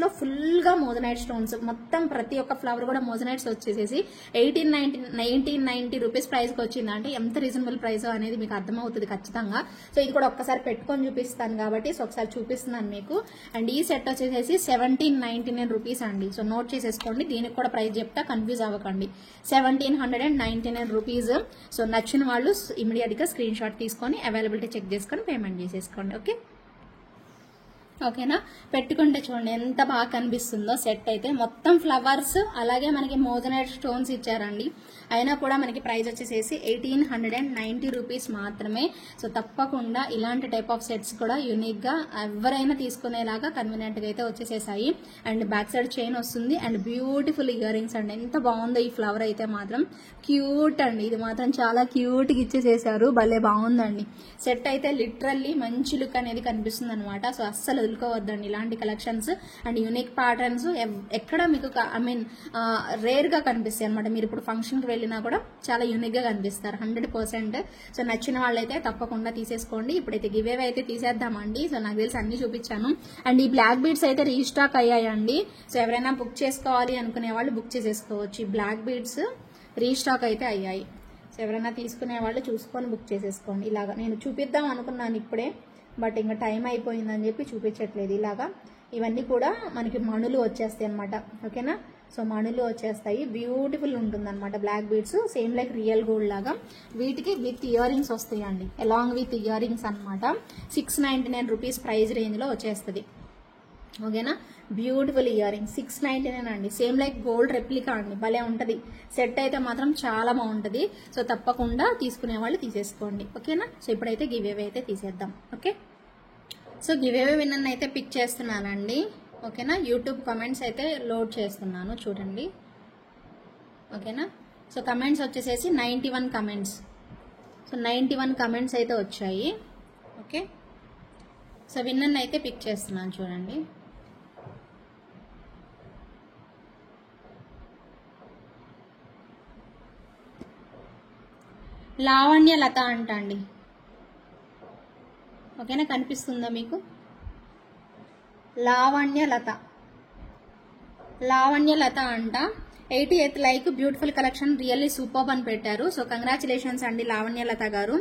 లో ఫుల్ గా మోజనైట్ స్టోన్స్, మొత్తం ప్రతి ఒక్క ఫ్లవర్ కూడా మోజనైట్స్ వచ్చేసేసి 1890 రూపీస్ ప్రైస్ కి వచ్చింది. అంటే ఎంత రీజనబుల్ ప్రైస్ అనేది మీకు అర్థమవుతుంది ఖచ్చితంగా. సో ఇది కూడా ఒక్కసారి పెట్టుకొని చూపిస్తాను కాబట్టి సో ఒకసారి చూపిస్తున్నాను మీకు. అండ్ ఈ సెట్ వచ్చేసేసి 1799 రూపీస్ అండి. సో నోట్ చేసేసుకోండి, దీనికి కూడా ప్రైస్ చెప్తా, కన్ఫ్యూజ్ అవ్వకండి. 1799 రూపీస్. సో నచ్చిన వాళ్ళు ఇమీడియట్ గా స్క్రీన్ షాట్ తీసుకొని అవైలబిలిటీ చెక్ చేసుకొని పేమెంట్ చేసేసుకోండి. ఓకేనా? పెట్టుకుంటే చూడండి ఎంత బాగా కనిపిస్తుందో సెట్ అయితే. మొత్తం ఫ్లవర్స్ అలాగే మనకి మోజనైట్ స్టోన్స్ ఇచ్చారండి. అయినా కూడా మనకి ప్రైస్ వచ్చేసేసి 1890 రూపీస్ మాత్రమే. సో తప్పకుండా ఇలాంటి టైప్ ఆఫ్ సెట్స్ కూడా యూనిక్ గా ఎవరైనా తీసుకునేలాగా కన్వీనియంట్ గా అయితే వచ్చేసేసాయి. అండ్ బ్యాక్ సైడ్ చైన్ వస్తుంది. అండ్ బ్యూటిఫుల్ ఇయర్ రింగ్స్ అండి. ఎంత బాగుందో ఈ ఫ్లవర్ అయితే మాత్రం, క్యూట్ అండి. ఇది మాత్రం చాలా క్యూట్ గా ఇచ్చేసేసారు, భలే బాగుందండి సెట్ అయితే. లిటరల్లీ మంచి లుక్ అనేది కనిపిస్తుంది అనమాట. సో అస్సలు వదులుకోవద్దండి ఇలాంటి కలెక్షన్స్. అండ్ యూనిక్ ప్యాటర్న్స్ ఎక్కడ మీకు రేర్ గా కనిపిస్తాయి అనమాట. మీరు ఇప్పుడు ఫంక్షన్ కి వెళ్ళినా కూడా చాలా యూనిక్ గా కనిపిస్తారు 100%. సో నచ్చిన వాళ్ళైతే తప్పకుండా తీసేసుకోండి. ఇప్పుడైతే గివ్ అవే అయితే తీసేద్దామండి. సో నాకు తెలిసి అన్ని చూపించాను. అండ్ ఈ బ్లాక్ బీడ్స్ అయితే రీస్టాక్ అయ్యాయండి. సో ఎవరైనా బుక్ చేసుకోవాలి అనుకునే వాళ్ళు బుక్ చేసేసుకోవచ్చు. ఈ బ్లాక్ బీడ్స్ రీస్టాక్ అయితే అయ్యాయి. సో ఎవరైనా తీసుకునే వాళ్ళు చూసుకొని బుక్ చేసేసుకోండి. ఇలాగా నేను చూపిద్దాం అనుకున్నాను ఇప్పుడే, బట్ ఇంకా టైం అయిపోయిందని చెప్పి చూపించట్లేదు. ఇలాగా ఇవన్నీ కూడా మనకి మణులు వచ్చేస్తాయి అనమాట. ఓకేనా? సో మణులు వచ్చేస్తాయి, బ్యూటిఫుల్ ఉంటుంది అనమాట. Black beads same like real gold లాగా. వీటికి విత్ ఇయర్ రింగ్స్ వస్తాయండి, అలాంగ్ విత్ ఇయర్ రింగ్స్ అనమాట. 699 రూపీస్ ప్రైస్ రేంజ్ లో వచ్చేస్తుంది. ఓకేనా? బ్యూటిఫుల్ ఇయర్ రింగ్ 699 అండి. సేమ్ లైక్ గోల్డ్ రెప్లికా అండి, భలే ఉంటది సెట్ అయితే మాత్రం, చాలా బాగుంటది. సో తప్పకుండా తీసుకునే వాళ్ళు తీసేసుకోండి. ఓకేనా? సో ఇప్పుడైతే గివ్ అవే అయితే తీసేద్దాం. Okay, so give away winner అయితే పిక్ చేస్తున్నానండి. ఓకేనా? యూట్యూబ్ కమెంట్స్ అయితే లోడ్ చేస్తున్నాను, చూడండి. ఓకేనా? సో కమెంట్స్ వచ్చేసేసి 91 కమెంట్స్. సో 91 కమెంట్స్ అయితే వచ్చాయి. ఓకే, సో విన్నర్ అయితే పిక్ చేస్తున్నాను, చూడండి. లావణ్య లత అంట అండి. ఓకేనా? కనిపిస్తుందా మీకు? లావణ్య లత అంట. 88th like, beautiful collection, really super అని పెట్టారు. సో కంగ్రాచులేషన్స్ అండి లావణ్య లత గారు.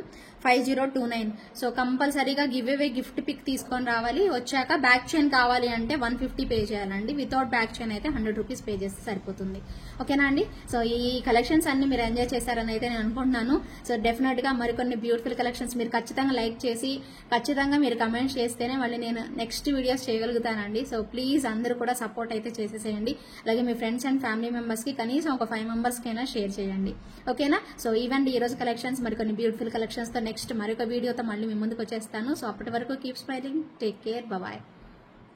5029. సో కంపల్సరీగా గివ్ అవే గిఫ్ట్ పిక్ తీసుకొని రావాలి. వచ్చాక బ్యాక్ చైన్ కావాలి అంటే 150 పే చేయాలండి. వితౌట్ బ్యాక్ చైన్ అయితే 100 రూపీస్ పే చేస్తే సరిపోతుంది. ఓకేనా అండి? సో ఈ కలెక్షన్స్ అన్ని మీరు ఎంజాయ్ చేశారని అయితే నేను అనుకుంటున్నాను. సో డెఫినెట్ గా మరికొన్ని బ్యూటిఫుల్ కలెక్షన్స్ మీరు ఖచ్చితంగా లైక్ చేసి, ఖచ్చితంగా మీరు కమెంట్స్ చేస్తేనే మళ్ళీ నేను నెక్స్ట్ వీడియోస్ చేయగలుగుతానండి. సో ప్లీజ్ అందరూ కూడా సపోర్ట్ అయితే చేసేసేయండి. అలాగే మీ ఫ్రెండ్స్ అండ్ ఫ్యామిలీ మెంబర్స్ కి కనీసం ఒక 5 మెంబర్స్ కైనా షేర్ చేయండి. ఓకేనా? సో ఇవండి ఈ రోజు కలెక్షన్స్. మరికొన్ని బ్యూటిఫుల్ కలెక్షన్స్ తో నెక్స్ట్ మరొక వీడియోతో మళ్ళీ మీ ముందుకు వచ్చేస్తాను. సో అప్పటి వరకు keep smiling, take care, bye.